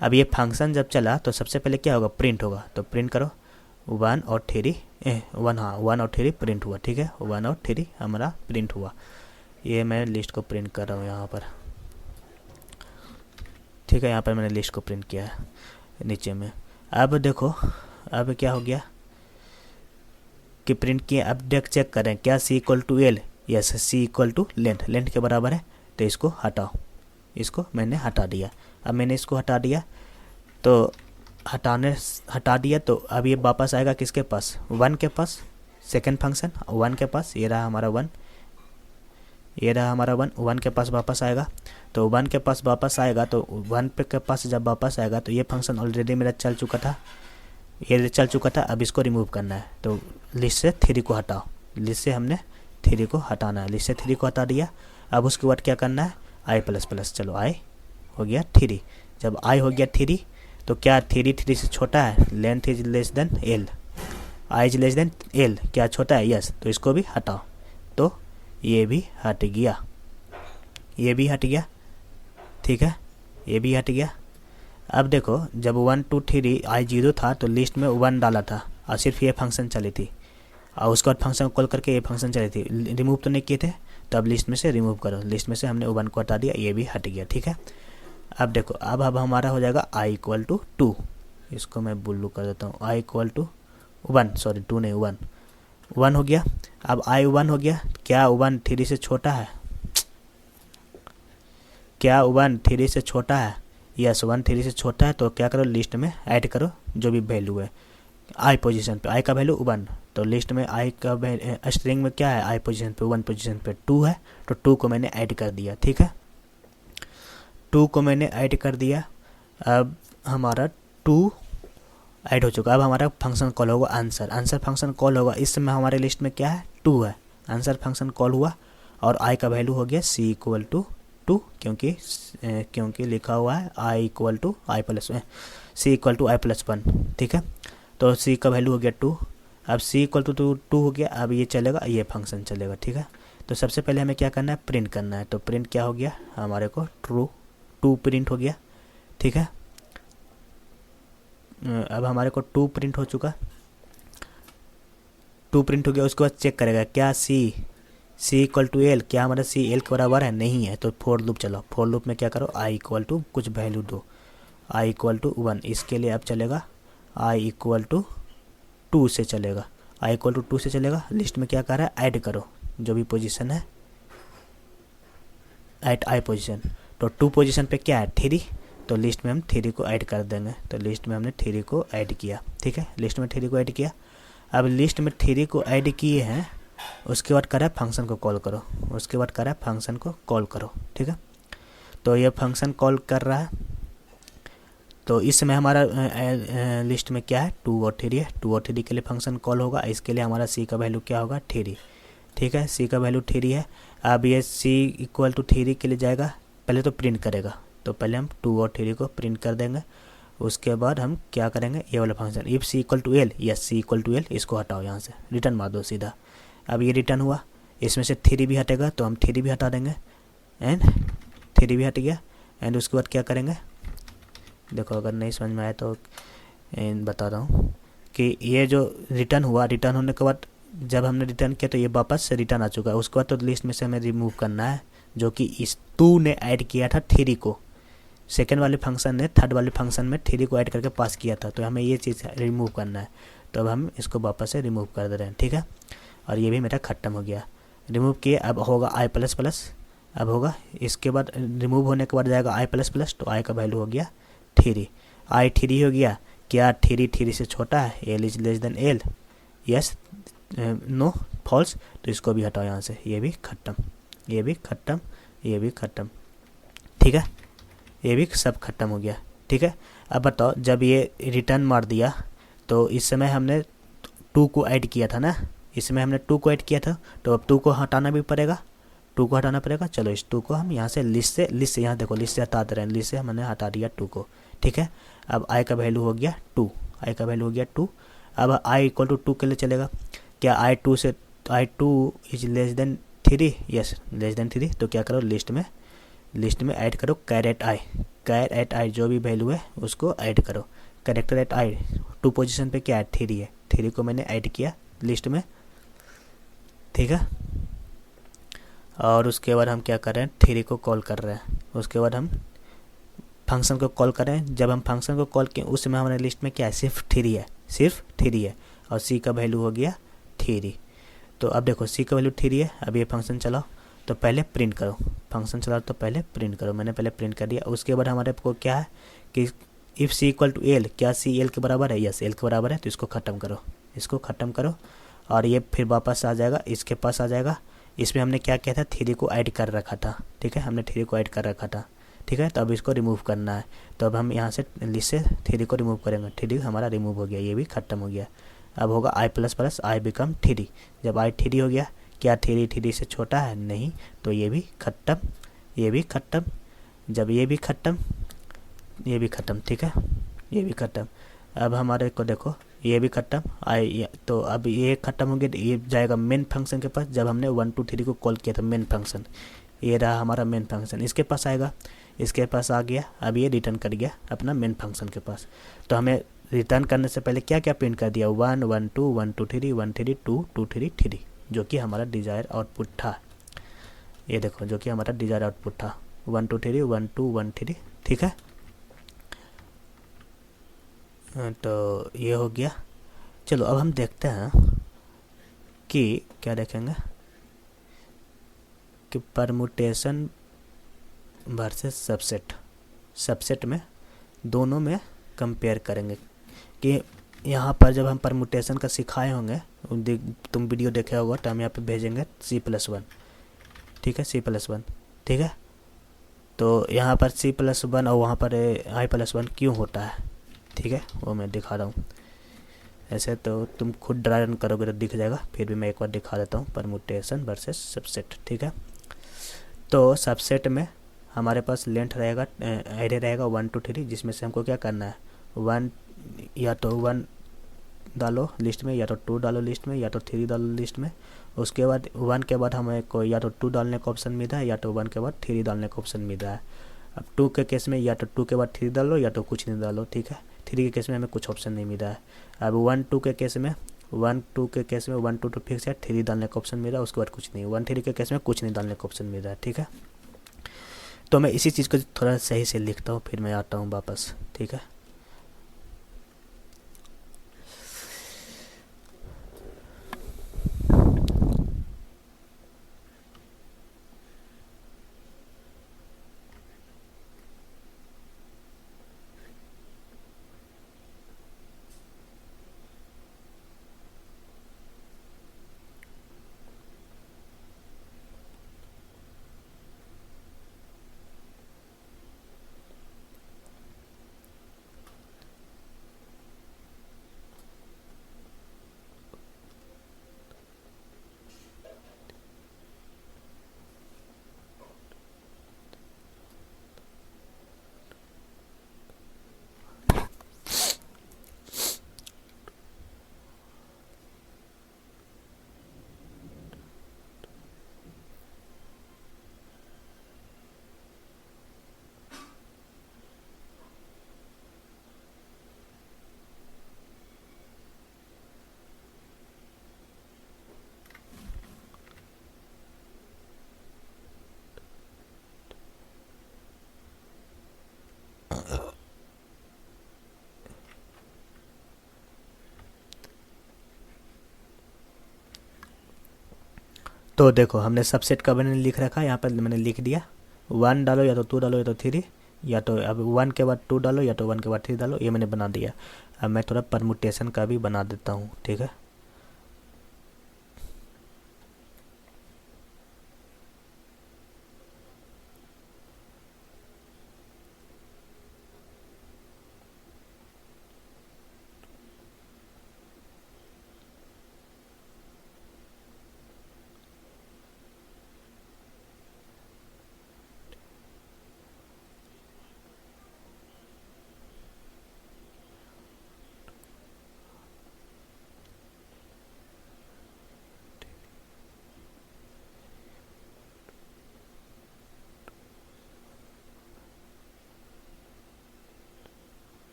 अब ये फंक्शन जब चला तो सबसे पहले क्या होगा, प्रिंट होगा, तो प्रिंट करो वन और थ्री, वन, हाँ वन और थ्री प्रिंट हुआ, ठीक है, वन और थ्री हमारा प्रिंट हुआ। ये मैं लिस्ट को प्रिंट कर रहा हूँ यहाँ पर, ठीक है, यहाँ पर मैंने लिस्ट को प्रिंट किया है नीचे में। अब देखो अब क्या हो गया कि प्रिंट किए। अब देख चेक करें क्या c equal to L, yes C equal to length, length के बराबर है, तो इसको हटाओ, इसको मैंने हटा दिया। अब मैंने इसको हटा दिया तो हटा दिया तो अब ये वापस आएगा किसके पास, वन के पास, सेकंड फंक्शन वन के पास, ये रहा हमारा वन, ये रहा हमारा वन, वन के पास वापस आएगा। तो वन के पास वापस आएगा तो वन पे के पास जब वापस आएगा तो ये फंक्शन ऑलरेडी मेरा चल चुका था, ये चल चुका था, अब इसको रिमूव करना है। तो लिस्ट से थ्री को हटाओ, लिस्ट से हमने थ्री को हटाना है, लिस्ट से थ्री को हटा दिया। अब उसके बाद क्या करना है, आई प्लस प्लस, चलो आई हो गया थ्री। जब आई हो गया थ्री तो क्या थ्री थ्री से छोटा है, length is less than L, I is less than L, क्या छोटा है, यस, तो इसको भी हटाओ, तो ये भी हट गया, ये भी हट गया, ठीक है, ये भी हट गया। अब देखो जब वन टू थ्री आई जीरो था तो लिस्ट में वन डाला था और सिर्फ ये फंक्शन चली थी, और उसके बाद फंक्शन कॉल करके ये फंक्शन चली थी, रिमूव तो नहीं किए थे, तो अब लिस्ट में से रिमूव करो, लिस्ट में से हमने वन को हटा दिया, ये भी हट गया, ठीक है। अब देखो अब हमारा हो जाएगा आई इक्वल टू टू, इसको मैं ब्लू कर देता हूँ, i equal to one, sorry two नहीं वन, वन हो गया। अब आई वन हो गया, क्या वन थ्री से छोटा है, क्या वन थ्री से छोटा है, यस वन थ्री से छोटा है, तो क्या करो लिस्ट में ऐड करो जो भी वैल्यू है आई पोजीशन पे, आई का वैल्यू वन, तो लिस्ट में आई का स्ट्रिंग में क्या है, आई पोजीशन पे वन पोजीशन पे टू है, तो टू को मैंने ऐड कर दिया, ठीक है, टू को मैंने ऐड कर दिया। अब हमारा टू ऐड हो चुका। अब हमारा फंक्शन कॉल होगा आंसर, आंसर फंक्शन कॉल होगा, इस समय हमारे लिस्ट में क्या है, टू है, आंसर फंक्शन कॉल हुआ और आई का वैल्यू हो गया सी इक्वल टू टू, क्योंकि लिखा हुआ है i equal to i plus c equal to i plus one, ठीक है, तो सी का वैल्यू हो गया टू। अब सी इक्वल टू टू हो गया, अब ये चलेगा, ये फंक्शन चलेगा, ठीक है। तो सबसे पहले हमें क्या करना है, प्रिंट करना है, तो प्रिंट क्या हो गया हमारे को, ट्रू, टू प्रिंट हो गया, ठीक है। अब हमारे को टू प्रिंट हो चुका, टू प्रिंट हो गया। उसके बाद चेक करेगा क्या सी इक्वल टू एल, क्या हमारा सी एल के बराबर है, नहीं है, तो फोर लूप चलो, फोर लूप में क्या करो, आई इक्वल टू कुछ वैल्यू दो, आई इक्वल टू वन, इसके लिए अब चलेगा आई इक्वल टू टू से चलेगा, आई इक्वल टू टू से चलेगा। लिस्ट में क्या कर रहा है, ऐड करो जो भी पोजीशन है एट आई पोजीशन, तो टू पोजीशन पे क्या है थ्री, तो लिस्ट में हम थ्री को ऐड कर देंगे, तो लिस्ट में हमने थ्री को ऐड किया, ठीक है, लिस्ट में थ्री को ऐड किया। अब लिस्ट में थ्री को ऐड किए हैं, उसके बाद करा फंक्शन को कॉल करो, उसके बाद करा फंक्शन को कॉल करो, ठीक है। तो ये फंक्शन कॉल कर रहा है, तो इस समय हमारा लिस्ट में क्या है, टू और थ्री है, टू और थ्री के लिए फंक्शन कॉल होगा, इसके लिए हमारा सी का वैल्यू क्या होगा, थ्री, ठीक है, सी का वैल्यू थ्री है। अब ये सी इक्वल टू थ्री के लिए जाएगा, पहले तो प्रिंट करेगा, तो पहले हम टू और थ्री को प्रिंट कर देंगे, उसके बाद हम क्या करेंगे, ये वाला function if C equal to L, yes C equal to L, इसको हटाओ यहाँ से, रिटर्न मार दो सीधा। अब ये रिटर्न हुआ, इसमें से थ्री भी हटेगा तो हम थ्री भी हटा देंगे, एंड थ्री भी हट गया। एंड उसके बाद क्या करेंगे, देखो अगर नहीं समझ में आया तो बता रहा हूँ कि ये जो रिटर्न हुआ, रिटर्न होने के बाद जब हमने रिटर्न किया तो ये वापस से रिटर्न आ चुका है। उसके बाद तो लिस्ट में से हमें रिमूव करना है जो कि इस 2 ने ऐड किया था 3 को, सेकेंड वाले फंक्शन ने थर्ड वाले फंक्शन में 3 को ऐड करके पास किया था, तो हमें ये चीज़ रिमूव करना है। तो अब हम इसको वापस से रिमूव कर दे रहे हैं, ठीक है। और ये भी मेरा ख़त्म हो गया, रिमूव किए। अब होगा आई प्लस प्लस, अब होगा इसके बाद रिमूव होने के बाद जाएगा आई प्लस प्लस, तो आई का वैल्यू हो गया 3, आई 3 हो गया। क्या 3 से छोटा है? L is less than L, yes no false, तो इसको भी हटाओ यहाँ से, ये भी ख़त्म, ये भी ख़त्म, ये भी ख़त्म, ठीक है। ये भी सब खत्म हो गया, ठीक है। अब बताओ, जब ये रिटर्न मार दिया तो इस समय हमने 2 को ऐड किया था ना, इसमें हमने 2 को ऐड किया था, तो अब 2 को हटाना भी पड़ेगा, 2 को हटाना पड़ेगा। चलो इस 2 को हम यहाँ से लिस्ट से यहाँ देखो लिस्ट से हटा दे रहे हैं, लिस्ट से हमने हटा दिया 2 को, ठीक है। अब आई का वैल्यू हो गया 2, आई का वैल्यू हो गया 2। अब आई इक्वल टू 2 के लिए चलेगा, क्या आई 2 से आई 2 is less then 3, yes less than 3, तो क्या करो लिस्ट में ऐड करो कैरेट आई जो भी वैल्यू है उसको ऐड करो। कैरेक्टर एट आई 2 पोजीशन पे क्या है 3 है, 3 को मैंने ऐड किया लिस्ट में, ठीक है। और उसके बाद हम क्या कर रहे हैं 3 को कॉल कर रहे हैं, उसके बाद हम फंक्शन को कॉल कर रहे हैं। जब हम फंक्शन को कॉल किए उस समय हमारे लिस्ट में क्या है सिर्फ 3 है, सिर्फ 3 है, और सी का वैल्यू हो गया 3। तो अब देखो सी का वैल्यू 3 है। अब ये फंक्शन चलाओ तो पहले प्रिंट करो, फंक्शन चलाओ तो पहले प्रिंट करो, मैंने पहले प्रिंट कर दिया। उसके बाद हमारे को क्या है कि if C equal to L, क्या सी एल के बराबर है? यस एल के बराबर है, तो इसको ख़त्म करो, इसको ख़त्म करो, और ये फिर वापस आ जाएगा, इसके पास आ जाएगा। इसमें हमने क्या किया था 3 को ऐड कर रखा था, ठीक है, हमने 3 को ऐड कर रखा था, ठीक है। तो अब इसको रिमूव करना है, तो अब हम यहाँ से लिस्ट से 3 को रिमूव करेंगे, 3 हमारा रिमूव हो गया, ये भी ख़त्म हो गया। अब होगा आई प्लस प्लस आई बिकम 3, जब आई 3 हो गया, क्या 3 से छोटा है? नहीं, तो ये भी ख़त्म, ये भी ख़त्म, जब ये भी ख़त्म, ये भी ख़त्म, ठीक है, ये भी ख़त्म। अब हमारे को देखो ये भी ख़त्म आई, तो अब ये ख़त्म हो गया, तो ये जाएगा मेन फंक्शन के पास। जब हमने 1 2 3 को कॉल किया था मेन फंक्शन, ये रहा हमारा मेन फंक्शन, इसके पास आएगा, इसके पास आ गया। अब ये रिटर्न कर गया अपना मेन फंक्शन के पास। तो हमें रिटर्न करने से पहले क्या क्या प्रिंट कर दिया 1 1 2 1 2 3 1 3 2 2 3 3, जो कि हमारा डिज़ायर आउटपुट था। ये देखो जो कि हमारा डिज़ायर आउटपुट था 1 2 3 1 2 1 3, ठीक है। तो ये हो गया। चलो अब हम देखते हैं कि क्या देखेंगे कि परमुटेशन वर्सेस सबसेट में दोनों में कंपेयर करेंगे कि यहाँ पर जब हम परमुटेशन का सिखाए होंगे, तुम वीडियो देखे होगा, तो हम यहाँ पे भेजेंगे C+1, ठीक है, C+1, ठीक है। तो यहाँ पर C+1 और वहाँ पर I+1 क्यों होता है, ठीक है, वो मैं दिखा रहा हूँ। ऐसे तो तुम खुद रन करोगे तो दिख जाएगा, फिर भी मैं एक बार दिखा देता हूँ परमुटेशन वर्सेस सबसेट, ठीक है। तो सबसेट में हमारे पास लेंथ रहेगा, एरे रहेगा 1 2 3, जिसमें से हमको क्या करना है 1 या तो 1 डालो लिस्ट में, या तो 2 डालो लिस्ट में, या तो 3 डालो लिस्ट में। उसके बाद 1 के बाद हमें को या तो 2 डालने का ऑप्शन मिल रहा है, या तो 1 के बाद 3 डालने का ऑप्शन मिल रहा है। अब 2 के केस में या तो 2 के बाद 3 डालो या तो कुछ नहीं डालो, ठीक है। 3 के केस में हमें कुछ ऑप्शन नहीं मिल रहा है। अब 1 2 के केस में 1 2 तो फिक्स है, 3 डालने का ऑप्शन मिल रहा है, उसके बाद कुछ नहीं। 1 3 के केस में कुछ नहीं डालने का ऑप्शन मिल रहा है, ठीक है। तो मैं इसी चीज़ को थोड़ा सही से लिखता हूँ, फिर मैं आता हूँ वापस, ठीक है। तो देखो हमने सबसेट का मैंने लिख रखा है, यहाँ पर मैंने लिख दिया 1 डालो या तो 2 डालो या तो 3, या तो अब 1 के बाद 2 डालो या तो 1 के बाद 3 डालो, ये मैंने बना दिया। अब मैं थोड़ा परमुटेशन का भी बना देता हूँ, ठीक है।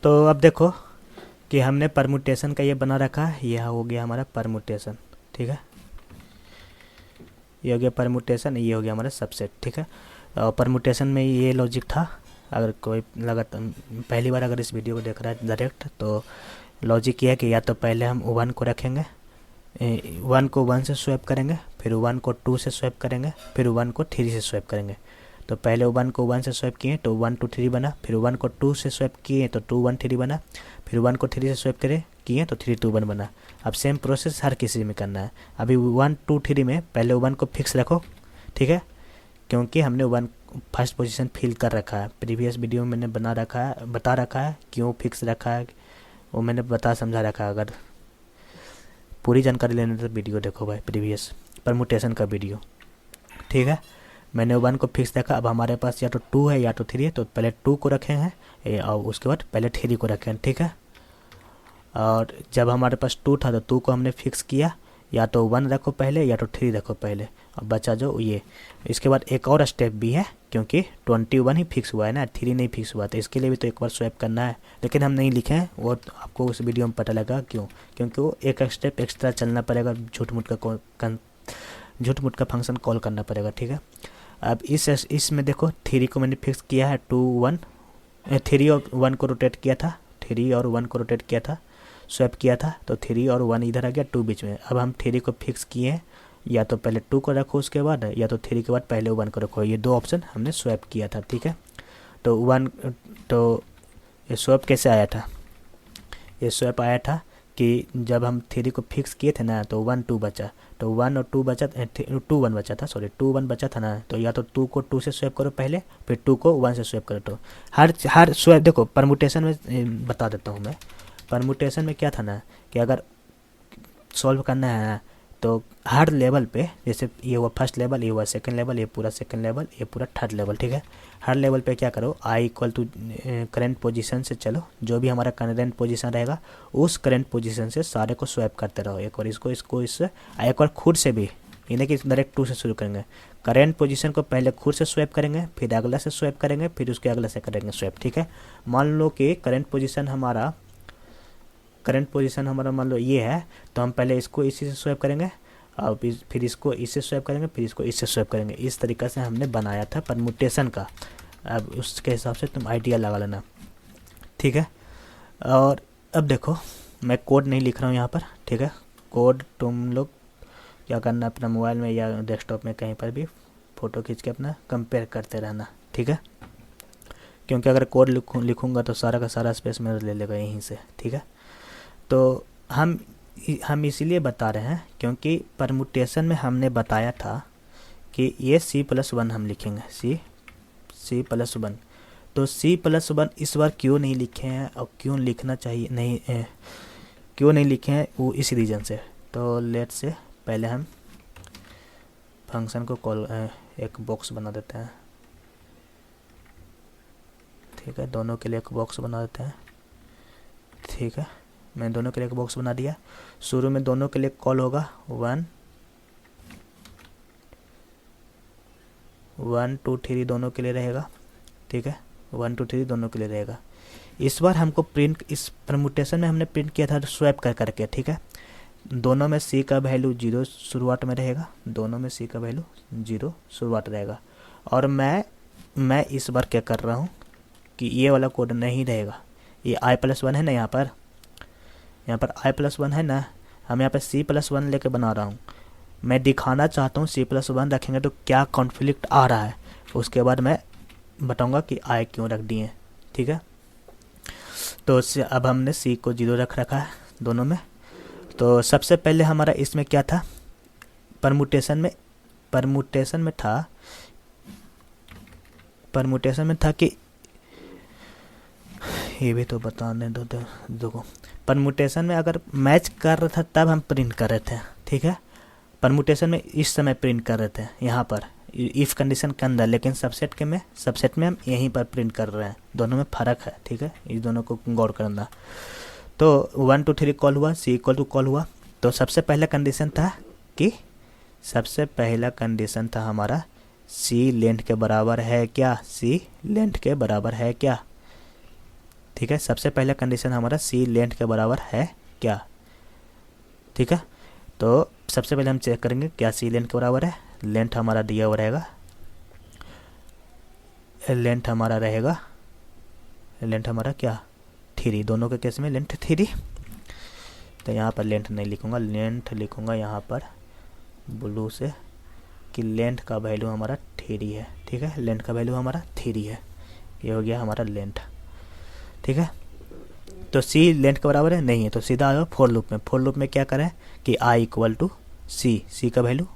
तो अब देखो कि हमने परमुटेशन का ये बना रखा है, यह हो गया हमारा परमुटेशन, ठीक है। ये हो गया परमुटेशन, ये हो गया हमारा सबसेट, ठीक है। और परमुटेशन में ये लॉजिक था, अगर कोई पहली बार अगर इस वीडियो को देख रहा है डायरेक्ट, तो लॉजिक ये है कि या तो पहले हम 1 को रखेंगे, 1 को 1 से स्वैप करेंगे, फिर 1 को 2 से स्वैप करेंगे, फिर 1 को 3 से स्वैप करेंगे। तो पहले 1 को 1 से स्वैप किए तो 1 2 3 बना, फिर 1 को 2 से स्वैप किए तो 2 1 3 बना, फिर 1 को 3 से स्वैप किए तो 3 2 1 बना। अब सेम प्रोसेस हर किसी में करना है। अभी 1 2 3 में पहले 1 को फिक्स रखो, ठीक है, क्योंकि हमने 1 फर्स्ट पोजीशन फिल कर रखा है। प्रीवियस वीडियो में मैंने बता रखा है क्यों फिक्स रखा है, वो मैंने समझा रखा है। अगर पूरी जानकारी लेने तो वीडियो देखो भाई, प्रीवियस परमुटेशन का वीडियो, ठीक है। मैंने 1 को फिक्स रखा। अब हमारे पास या तो 2 है या तो 3 है, तो पहले 2 को रखे हैं और उसके बाद पहले 3 को रखे हैं, ठीक है। और जब हमारे पास 2 था तो 2 को हमने फिक्स किया, या तो 1 रखो पहले या तो 3 रखो पहले। अब बचा जो ये, इसके बाद एक और स्टेप भी है, क्योंकि 21 ही फिक्स हुआ है ना, 3 नहीं फिक्स हुआ, तो इसके लिए भी तो एक बार स्वैप करना है, लेकिन हम नहीं लिखे हैं, वो आपको उस वीडियो में पता लगा क्यों, क्योंकि वो एक स्टेप एक्स्ट्रा चलना पड़ेगा, झूठ मूठ का फंक्शन कॉल करना पड़ेगा, ठीक है। अब इसमें देखो 3 को मैंने फिक्स किया है, 2 1 3 और 1 को रोटेट किया था, 3 और 1 को रोटेट किया था, स्वैप किया था, तो 3 और 1 इधर आ गया, 2 बीच में। अब हम 3 को फिक्स किए हैं, या तो पहले 2 को रखो उसके बाद, या तो 3 के बाद पहले 1 को रखो, ये दो ऑप्शन हमने स्वैप किया था, ठीक है। तो 1 तो ये स्वैप कैसे आया था, ये स्वैप आया था कि जब हम 3 को फिक्स किए थे ना, तो 1 2 बचा, तो 1 और 2 बचा, 2 1 बचा था, सॉरी 2 1 बचा था ना, तो या तो 2 को 2 से स्वैप करो पहले, फिर 2 को 1 से स्वैप करो। तो हर स्वैप देखो परमुटेशन में बता देता हूँ मैं। परमुटेशन में क्या था ना कि अगर सॉल्व करना है ना, तो हर लेवल पे, जैसे ये हुआ फर्स्ट लेवल, ये हुआ सेकंड लेवल, ये पूरा सेकंड लेवल, ये पूरा थर्ड लेवल, ठीक है। हर लेवल पे क्या करो, आई इक्वल टू करेंट पोजीशन से चलो, जो भी हमारा करेंट पोजीशन रहेगा उस करेंट पोजीशन से सारे को स्वैप करते रहो, एक बार इसको इससे, एक बार खुद से भी, इन्हें कि डायरेक्ट 2 से शुरू करेंगे। करेंट पोजीशन को पहले खुद से स्वैप करेंगे, फिर अगला से स्वैप करेंगे, फिर उसके अगला से करेंगे स्वैप, ठीक है। मान लो कि करंट पोजीशन हमारा मान लो ये है, तो हम पहले इसको इसी से स्वैप करेंगे, और फिर इसको इससे स्वैप करेंगे, फिर इसको इससे स्वैप करेंगे। इस तरीक़े से हमने बनाया था परमुटेशन का। अब उसके हिसाब से तुम आइडिया लगा लेना, ठीक है। और अब देखो मैं कोड नहीं लिख रहा हूँ यहाँ पर, ठीक है। कोड तुम लोग क्या करना, अपना मोबाइल में या डेस्कटॉप में कहीं पर भी फ़ोटो खींच के अपना कंपेयर करते रहना, ठीक है। क्योंकि अगर कोड लिखूँगा तो सारा का सारा स्पेस मेरा ले लेगा यहीं से, ठीक है। तो हम इसीलिए बता रहे हैं क्योंकि परमुटेशन में हमने बताया था कि ये C+1 हम लिखेंगे, C+1। तो C+1 इस बार क्यों नहीं लिखे हैं और क्यों लिखना चाहिए नहीं, क्यों नहीं लिखे हैं, वो इसी रीज़न से। तो लेट से पहले हम फंक्शन को कॉल एक बॉक्स बना देते हैं, ठीक है। दोनों के लिए एक बॉक्स बना देते हैं, ठीक है। मैंने दोनों के लिए एक बॉक्स बना दिया। शुरू में दोनों के लिए कॉल होगा 1 1 2 3 दोनों के लिए रहेगा, ठीक है। 1 2 3 दोनों के लिए रहेगा। इस बार हमको प्रिंट, इस परमुटेशन में हमने प्रिंट किया था स्वैप कर करके, ठीक है। दोनों में सी का वैल्यू 0 शुरुआत में रहेगा, दोनों में सी का वैल्यू 0 शुरुआत रहेगा। और मैं इस बार क्या कर रहा हूँ कि ये वाला कोड नहीं रहेगा, ये i+1 है ना, यहाँ पर i+1 है ना, हम यहाँ पर c+1 लेके बना रहा हूँ। मैं दिखाना चाहता हूँ c+1 रखेंगे तो क्या कॉन्फ्लिक्ट आ रहा है, उसके बाद मैं बताऊँगा कि i क्यों रख दिए, ठीक है। तो अब हमने c को 0 रख रखा है दोनों में। तो सबसे पहले हमारा इसमें क्या था, परमुटेशन में था कि ये भी तो बताने दो देखो, परमुटेशन में अगर मैच कर रहा था तब हम प्रिंट कर रहे थे, ठीक है। परमुटेशन में इस समय प्रिंट कर रहे थे यहाँ पर इफ़ कंडीशन के अंदर, लेकिन सबसेट में हम यहीं पर प्रिंट कर रहे हैं। दोनों में फ़र्क है, ठीक है, इस दोनों को गौर करना। तो 1 2 3 कॉल हुआ, सी इक्वल टू कॉल हुआ। तो सबसे पहला कंडीशन था हमारा सी लेंथ के बराबर है क्या, ठीक है। सबसे पहला कंडीशन हमारा सी लेंथ के बराबर है क्या, ठीक है। तो सबसे पहले हम चेक करेंगे क्या सी लेंथ के बराबर है। लेंथ हमारा दिया हुआ रहेगा, लेंथ हमारा क्या 3, दोनों के केस में लेंथ 3। तो यहाँ पर लेंथ नहीं लिखूँगा, लेंथ लिखूँगा यहाँ पर ब्लू से कि लेंथ का वैल्यू हमारा 3 है, ठीक है। लेंथ का वैल्यू हमारा 3 है, ये हो गया हमारा लेंथ, ठीक है। तो सी लेंथ के बराबर है नहीं है, तो सीधा आ जाओ फॉर लूप में क्या करें कि i इक्वल टू सी का वैल्यू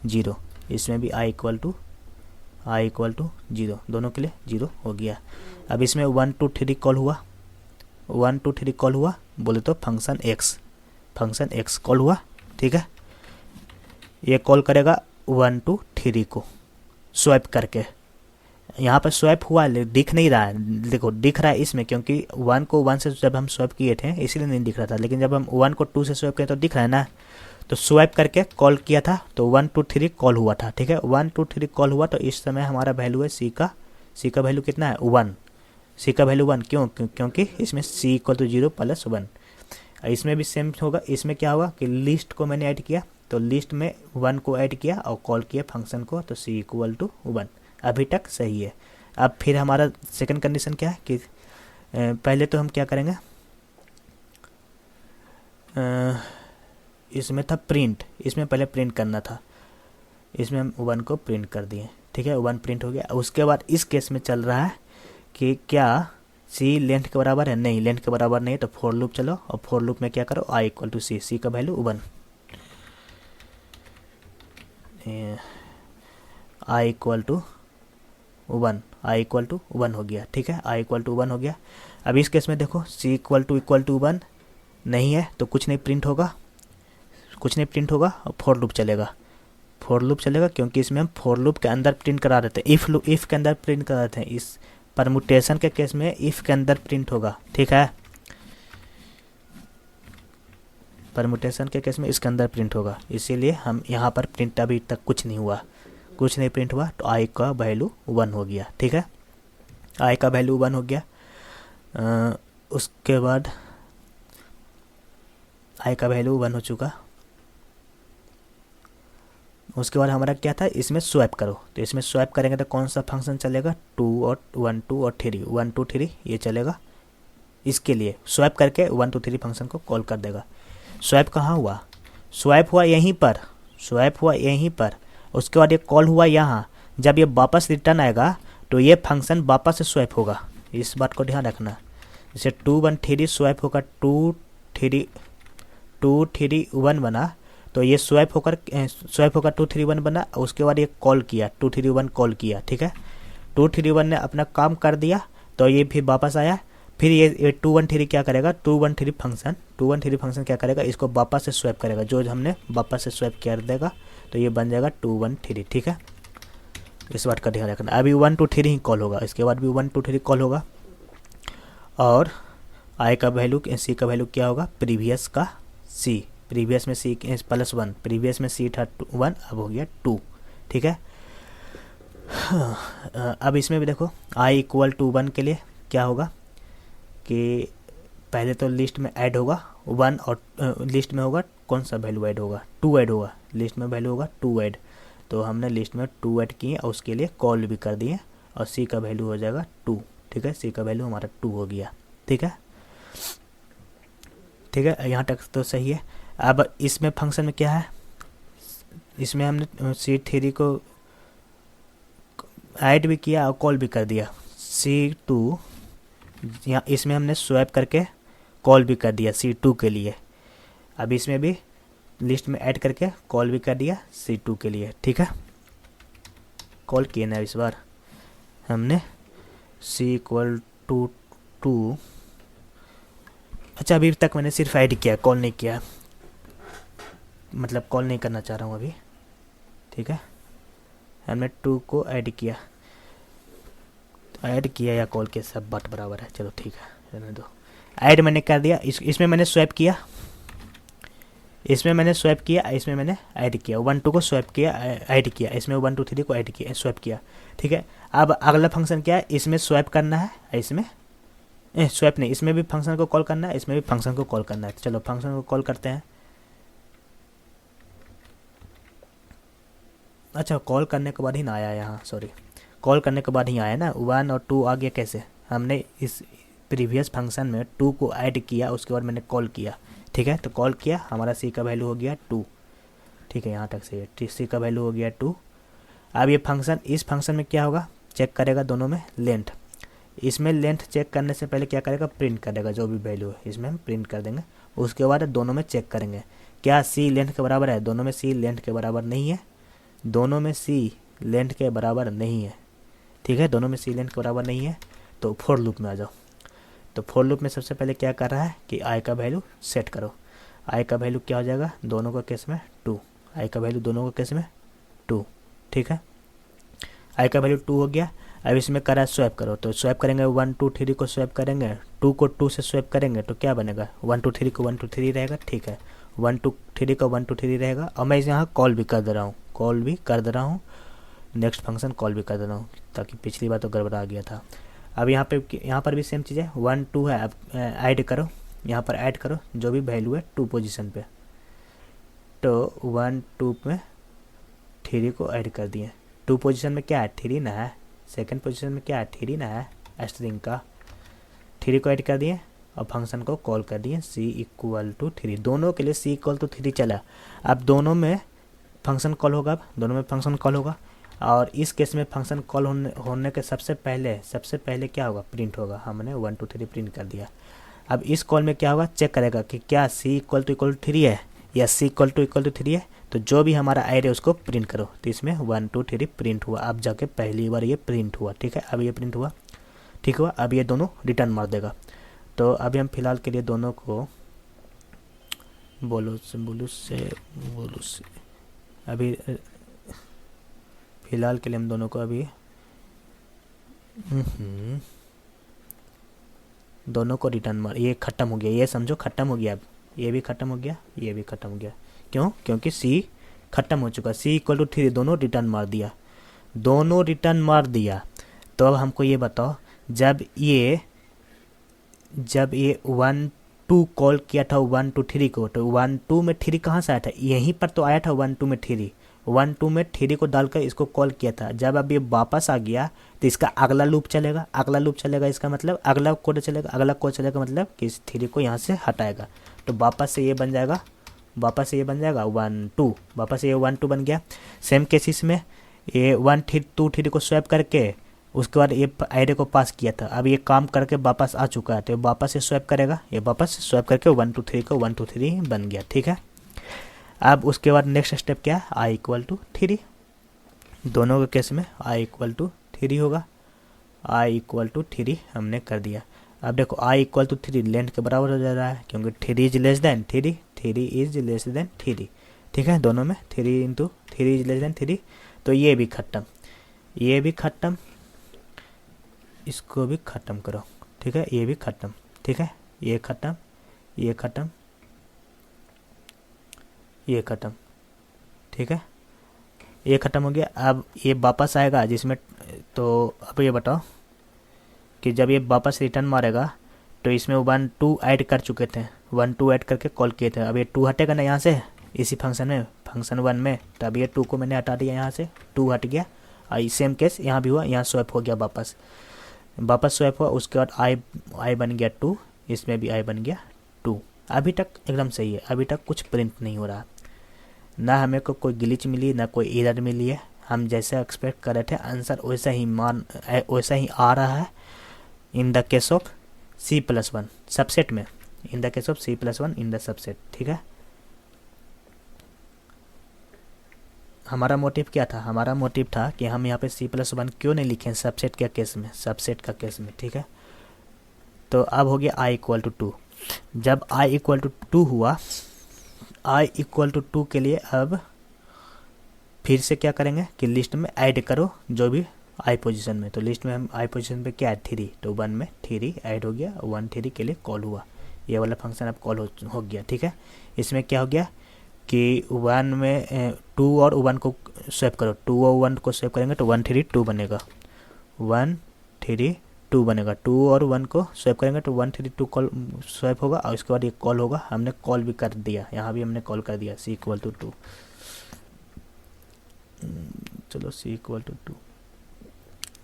0, इसमें भी i इक्वल टू 0, दोनों के लिए 0 हो गया। अब इसमें 1 2 3 कॉल हुआ, बोले तो फंक्शन एक्स कॉल हुआ, ठीक है। ये कॉल करेगा 1 2 3 को स्वैप करके। यहाँ पर स्वैप हुआ दिख नहीं रहा है, देखो दिख रहा है इसमें, क्योंकि 1 को 1 से जब हम स्वैप किए थे इसीलिए नहीं दिख रहा था, लेकिन जब हम 1 को 2 से स्वैप किए तो दिख रहा है ना। तो स्वैप करके कॉल किया था तो 1 2 3 कॉल हुआ था, ठीक है। 1 2 3 कॉल हुआ, तो इस समय हमारा वैल्यू है सी का वैल्यू कितना है 1, सी का वैल्यू 1, क्योंकि इसमें सी इक्वल टू 0 + 1। इसमें भी सेम होगा, इसमें क्या होगा कि लिस्ट को मैंने ऐड किया, तो लिस्ट में 1 को ऐड किया और कॉल किया फंक्शन को, तो सी इक्वल टू 1, अभी तक सही है। अब फिर हमारा सेकंड कंडीशन क्या है कि पहले तो हम क्या करेंगे, इसमें था प्रिंट, इसमें पहले प्रिंट करना था, इसमें हम 1 को प्रिंट कर दिए, ठीक है। 1 प्रिंट हो गया। उसके बाद इस केस में चल रहा है कि क्या सी लेंथ के बराबर है, नहीं लेंथ के बराबर नहीं है, तो फॉर लूप चलो, और फॉर लूप में क्या करो i इक्वल टू सी का वैल्यू 1, i इक्वल टू 1 हो गया, ठीक है। i इक्वल टू 1 हो गया। अब इस केस में देखो c इक्वल टू 1 नहीं है तो कुछ नहीं प्रिंट होगा और फॉर लूप चलेगा, क्योंकि इसमें हम फॉर लूप के अंदर प्रिंट करा देते हैं, इफ़ के अंदर प्रिंट करा देते हैं। इस परमुटेशन के केस में इफ़ के अंदर प्रिंट होगा, ठीक है। परमुटेशन के केस में इसके अंदर प्रिंट होगा, इसीलिए हम यहाँ पर प्रिंट अभी तक कुछ नहीं प्रिंट हुआ, तो i का वैल्यू 1 हो गया, ठीक है। i का वैल्यू 1 हो गया। उसके बाद i का वैल्यू 1 हो चुका। उसके बाद हमारा क्या था, इसमें स्वैप करो, तो इसमें स्वैप करेंगे तो कौन सा फंक्शन चलेगा, 2 और 1 2 और 3, 1 2 3 ये चलेगा। इसके लिए स्वैप करके 1 2 3 फंक्शन को कॉल कर देगा। स्वैप कहाँ हुआ, स्वैप हुआ यहीं पर, उसके बाद ये कॉल हुआ यहाँ। जब ये वापस रिटर्न आएगा तो ये फंक्शन वापस से स्वैप होगा, इस बात को ध्यान रखना। जैसे 2 1 3 स्वैप होगा, 2 3 1 बना, तो ये स्वैप होकर 2 3 1 बना। उसके बाद ये कॉल किया 2 3 1 कॉल किया, ठीक है। 2 3 1 ने अपना काम कर दिया, तो ये फिर वापस आया। फिर ये 2 1 3 क्या करेगा, 2 1 3 फंक्शन क्या करेगा, इसको वापस से स्वैप करेगा, जो हमने वापस से स्वैप कर देगा, तो ये बन जाएगा 2 1 3, ठीक है। इस बात का ध्यान रखना। अभी 1 2 3 ही कॉल होगा, इसके बाद भी 1 2 3 कॉल होगा। और i का वैल्यू c का वैल्यू क्या होगा, प्रीवियस का c, प्रीवियस में c +1, प्रीवियस में c था 1, अब हो गया 2, ठीक है। अब इसमें भी देखो i इक्वल टू 1 के लिए क्या होगा, कि पहले तो लिस्ट में ऐड होगा 1 और लिस्ट में होगा कौन सा वैल्यू ऐड होगा, 2 ऐड होगा, लिस्ट में वैल्यू होगा 2 ऐड। तो हमने लिस्ट में 2 ऐड किए और उसके लिए कॉल भी कर दिए और सी का वैल्यू हो जाएगा 2। ठीक है, सी का वैल्यू हमारा 2 हो गया। ठीक है, ठीक है, यहाँ तक तो सही है। अब इसमें फंक्शन में क्या है, इसमें हमने C3 को ऐड भी किया और कॉल भी कर दिया। C2 यहाँ इसमें हमने स्वैप करके कॉल भी कर दिया C2 के लिए। अब इसमें भी लिस्ट में ऐड करके कॉल भी कर दिया C2 के लिए। ठीक है, कॉल किए ना इस बार हमने C=2। अच्छा, अभी तक मैंने सिर्फ ऐड किया, कॉल नहीं किया, मतलब कॉल नहीं करना चाह रहा हूँ अभी। ठीक है, हमने 2 को ऐड किया, ऐड किया या कॉल किया सब बात बराबर है। चलो ठीक है, रहने दो। ऐड मैंने कर दिया, इसमें मैंने स्वैप किया, इसमें मैंने स्वैप किया, इसमें मैंने ऐड किया, 1 2 को स्वैप किया, ऐड किया, इसमें 1 2 3 को ऐड किया, स्वैप किया। ठीक है, अब अगला फंक्शन क्या है, इसमें स्वैप करना है, इसमें स्वैप नहीं, इसमें भी फंक्शन को कॉल करना है, इसमें भी फंक्शन को कॉल करना है। चलो फंक्शन को कॉल करते हैं। अच्छा, कॉल करने के बाद ही ना आया यहाँ, सॉरी, कॉल करने के बाद ही आया ना, 1 और 2 आ गया कैसे, हमने इस प्रीवियस फंक्शन में 2 को ऐड किया, उसके बाद मैंने कॉल किया। ठीक है, तो कॉल किया, हमारा सी का वैल्यू हो गया 2। ठीक है, यहाँ तक से सी का वैल्यू हो गया 2। अब ये फंक्शन, इस फंक्शन में क्या होगा, चेक करेगा दोनों में लेंथ। इसमें लेंथ चेक करने से पहले क्या करेगा, प्रिंट करेगा जो भी वैल्यू है, इसमें हम प्रिंट कर देंगे। उसके बाद दोनों में चेक करेंगे क्या सी लेंथ के बराबर है, दोनों में सी लेंथ के बराबर नहीं है, दोनों में सी लेंथ के बराबर नहीं है। ठीक है, दोनों में सी लेंथ के बराबर नहीं है, तो फोर लूप में आ जाओ। तो फोर लूप में सबसे पहले क्या कर रहा है कि आई का वैल्यू सेट करो। आई का वैल्यू क्या हो जाएगा, दोनों का केस में 2, आई का वैल्यू दोनों का केस में 2। ठीक है, आई का वैल्यू 2 हो गया। अब इसमें करा स्वैप करो, तो स्वैप करेंगे 1 2 3 को स्वैप करेंगे, 2 को 2 से स्वैप करेंगे तो क्या बनेगा, 1 2 3 को 1 2 3 रहेगा। ठीक है, 1 2 3 का 1 2 3 रहेगा। और मैं यहाँ कॉल भी कर दे रहा हूँ, कॉल भी कर दे रहा हूँ, नेक्स्ट फंक्शन कॉल भी कर दे रहा हूँ, ताकि पिछली बार तो गड़बड़ा गया था। अब यहाँ पर भी सेम चीज़ है, 1 2 है, अब ऐड करो, यहाँ पर ऐड करो जो भी वैल्यू है 2 पोजीशन पे, तो 1 2 में 3 को ऐड कर दिए। 2 पोजीशन में क्या है, 3 ना है, सेकंड पोजीशन में क्या है, 3 ना है, स्ट्रिंग का 3 को ऐड कर दिए और फंक्शन को कॉल कर दिए C=3। दोनों के लिए C=3 चला। अब दोनों में फंक्शन कॉल होगा, अब दोनों में फंक्शन कॉल होगा, और इस केस में फंक्शन कॉल होने के सबसे पहले क्या होगा, प्रिंट होगा। हमने 1 2 3 प्रिंट कर दिया। अब इस कॉल में क्या होगा, चेक करेगा कि क्या C=3 है या C=3 है, तो जो भी हमारा ऐड है उसको प्रिंट करो। तो इसमें 1 2 3 प्रिंट हुआ, अब जाके पहली बार ये प्रिंट हुआ। ठीक है, अब ये प्रिंट हुआ, ठीक हुआ। अब ये दोनों रिटर्न मार देगा। तो अभी हम फिलहाल के लिए दोनों को बोलो से अभी फिलहाल के लिए हम दोनों को अभी दोनों को रिटर्न मार, ये ख़त्म हो गया, ये समझो ख़त्म हो गया। अब ये भी ख़त्म हो गया, ये भी ख़त्म हो गया। क्यों, क्योंकि C ख़त्म हो चुका, C=3 दोनों रिटर्न मार दिया, दोनों रिटर्न मार दिया। तो अब हमको ये बताओ, जब ये 1 2 कॉल किया था 1 2 3 को, तो 1 2 में 3 कहाँ से आया था, यहीं पर तो आया था 1 2 में 3, 1 2 में 3 को डालकर इसको कॉल किया था। जब अब ये वापस आ गया तो इसका अगला लूप चलेगा, अगला लूप चलेगा, इसका मतलब अगला कोड चलेगा, अगला कोड चलेगा, मतलब कि इस 3 को यहाँ से हटाएगा, तो वापस से ये बन जाएगा, 1 2, वापस से ये 1 2 बन गया। सेम केसेस में ये 1 2 3 को स्वैप करके उसके बाद ये ऐरे को पास किया था, अब ये काम करके वापस आ चुका है, तो वापस से स्वैप करेगा, ये वापस स्वैप करके 1 2 3 को 1 2 3 बन गया। ठीक है, अब उसके बाद नेक्स्ट स्टेप क्या है, I=3। दोनों के केस में I=3 होगा, I=3 हमने कर दिया। अब देखो I=3 लेंथ के बराबर हो जा रहा है, क्योंकि 3 is less then 3, 3 is less then 3। ठीक है, दोनों में 3 × 3 इज लेस देन 3, तो ये भी ख़त्म, ये भी ख़त्म, इसको भी ख़त्म करो। ठीक है, ये भी ख़त्म। ठीक है, ये ख़त्म, ये ख़त्म, ये ख़त्म। ठीक है, ये ख़त्म हो गया। अब ये वापस आएगा जिसमें, तो अब ये बताओ कि जब ये वापस रिटर्न मारेगा तो इसमें 1 2 ऐड कर चुके थे, 1 2 ऐड करके कॉल किए थे। अब ये 2 हटेगा ना यहाँ से इसी फंक्शन में, फंक्शन 1 में, तो अब ये 2 को मैंने हटा दिया यहाँ से, 2 हट गया। और सेम केस यहाँ भी हुआ, यहाँ स्वैप हो गया, वापस स्वैप हुआ, उसके बाद आई बन गया 2, इसमें भी आई बन गया 2। अभी तक एकदम सही है, अभी तक कुछ प्रिंट नहीं हो रहा, ना हमें को कोई ग्लिच मिली ना कोई एरर मिली है। हम जैसे एक्सपेक्ट कर रहे थे आंसर वैसा ही आ रहा है in the case of C+1 subset में, in the case of C+1 in the subset. ठीक है, हमारा मोटिव क्या था? हमारा मोटिव था कि हम यहाँ पे C+1 क्यों नहीं लिखें सबसेट के केस में, सबसेट का केस में। ठीक है, तो अब हो गया i = 2। जब i = 2 हुआ, i = 2 के लिए अब फिर से क्या करेंगे कि लिस्ट में ऐड करो जो भी i पोजीशन में, तो लिस्ट में हम i पोजीशन पे क्या है 3, तो 1 में 3 ऐड हो गया, 1 3 के लिए कॉल हुआ, ये वाला फंक्शन अब कॉल हो गया। ठीक है, इसमें क्या हो गया कि 1 में 2 और 1 को स्वैप करो, 2 और 1 को स्वैप करेंगे तो 1 3 2 बनेगा, 1 3 2 बनेगा, 2 और 1 को स्वैप करेंगे तो 1 3 2 कॉल स्वैप होगा, और उसके बाद ये कॉल होगा। हमने कॉल भी कर दिया, यहाँ भी हमने कॉल कर दिया C = 2। चलो C = 2,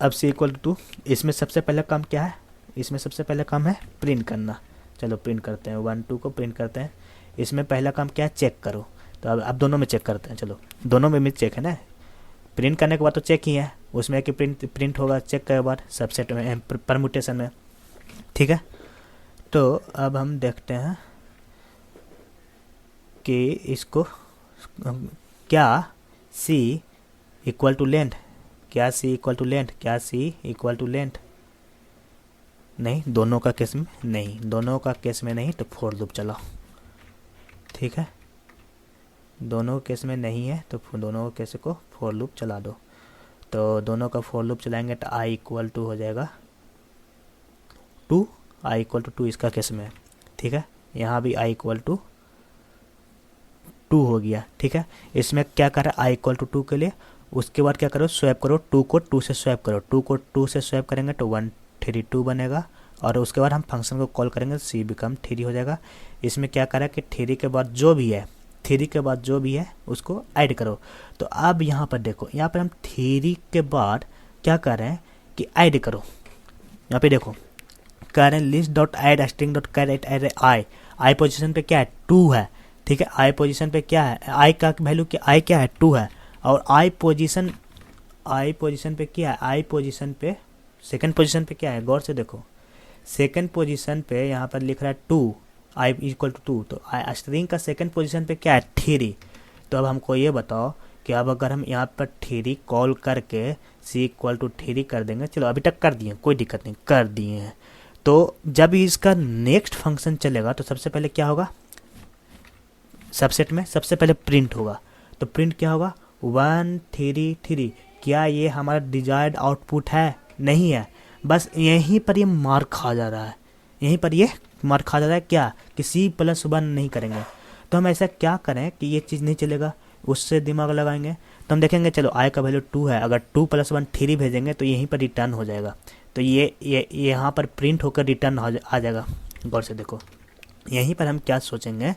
अब C = 2, इसमें सबसे पहला काम क्या है? इसमें सबसे पहला काम है प्रिंट करना। चलो प्रिंट करते हैं, 1 2 को प्रिंट करते हैं। इसमें पहला काम क्या है? चेक करो। तो अब दोनों में चेक करते हैं, चलो दोनों में भी चेक है ना, प्रिंट करने के बाद तो चेक ही है, उसमें कि प्रिंट होगा चेक के बाद सबसेट में, परम्यूटेशन में। ठीक है, तो अब हम देखते हैं कि इसको क्या C = लेंथ, क्या C = लेंथ, क्या C = लेंथ, नहीं, दोनों का केस में नहीं, दोनों का केस में नहीं, तो फोर लूप चलाओ। ठीक है, दोनों केस में नहीं है तो दोनों केस को फोर लूप चला दो। तो दोनों का फोर लूप चलाएंगे तो i = 2 हो जाएगा 2, i = 2 इसका केस में। ठीक है, यहाँ भी i = 2 हो गया। ठीक है, इसमें क्या करा i = 2 के लिए, उसके बाद क्या करो स्वैप करो, 2 को 2 से स्वैप करो, 2 को 2 से स्वैप करेंगे तो 1 3 2 बनेगा, और उसके बाद हम फंक्शन को कॉल करेंगे C = 3 हो जाएगा। इसमें क्या करा कि 3 के बाद जो भी है, 3 के बाद जो भी है उसको ऐड करो। तो अब यहाँ पर देखो, यहाँ पर हम 3 के बाद क्या कर रहे हैं कि ऐड करो। यहाँ पे देखो कह रहे हैं list.add string.get array i position पे क्या है 2 है। ठीक है, i पोजीशन पे क्या है, i का वैल्यू क्या, i क्या है 2 है, और i पोजीशन पे क्या है, i पोजीशन पे सेकंड पोजीशन पे क्या है, गौर से देखो, सेकंड पोजीशन पे यहाँ पर लिख रहा है 2, i = 2, तो स्ट्रिंग का सेकंड पोजीशन पे क्या है 3। तो अब हमको ये बताओ कि अब अगर हम यहाँ पर 3 कॉल करके C = 3 कर देंगे, चलो अभी तक कर दिए, कोई दिक्कत नहीं, कर दिए हैं, तो जब इसका नेक्स्ट फंक्शन चलेगा तो सबसे पहले क्या होगा, सबसेट में सबसे पहले प्रिंट होगा। तो प्रिंट क्या होगा 1 3 3, क्या ये हमारा डिजायर्ड आउटपुट है? नहीं है, बस यहीं पर ये मार खा जा रहा है, यहीं पर ये मार खा जा रहा है क्या कि C+1 नहीं करेंगे। तो हम ऐसा क्या करें कि ये चीज़ नहीं चलेगा, उससे दिमाग लगाएंगे। तो हम देखेंगे चलो i का वैल्यू 2 है, अगर 2 + 1 3 भेजेंगे तो यहीं पर रिटर्न हो जाएगा, तो ये यहाँ पर प्रिंट होकर रिटर्न आ जाएगा। गौर से देखो, यहीं पर हम क्या सोचेंगे,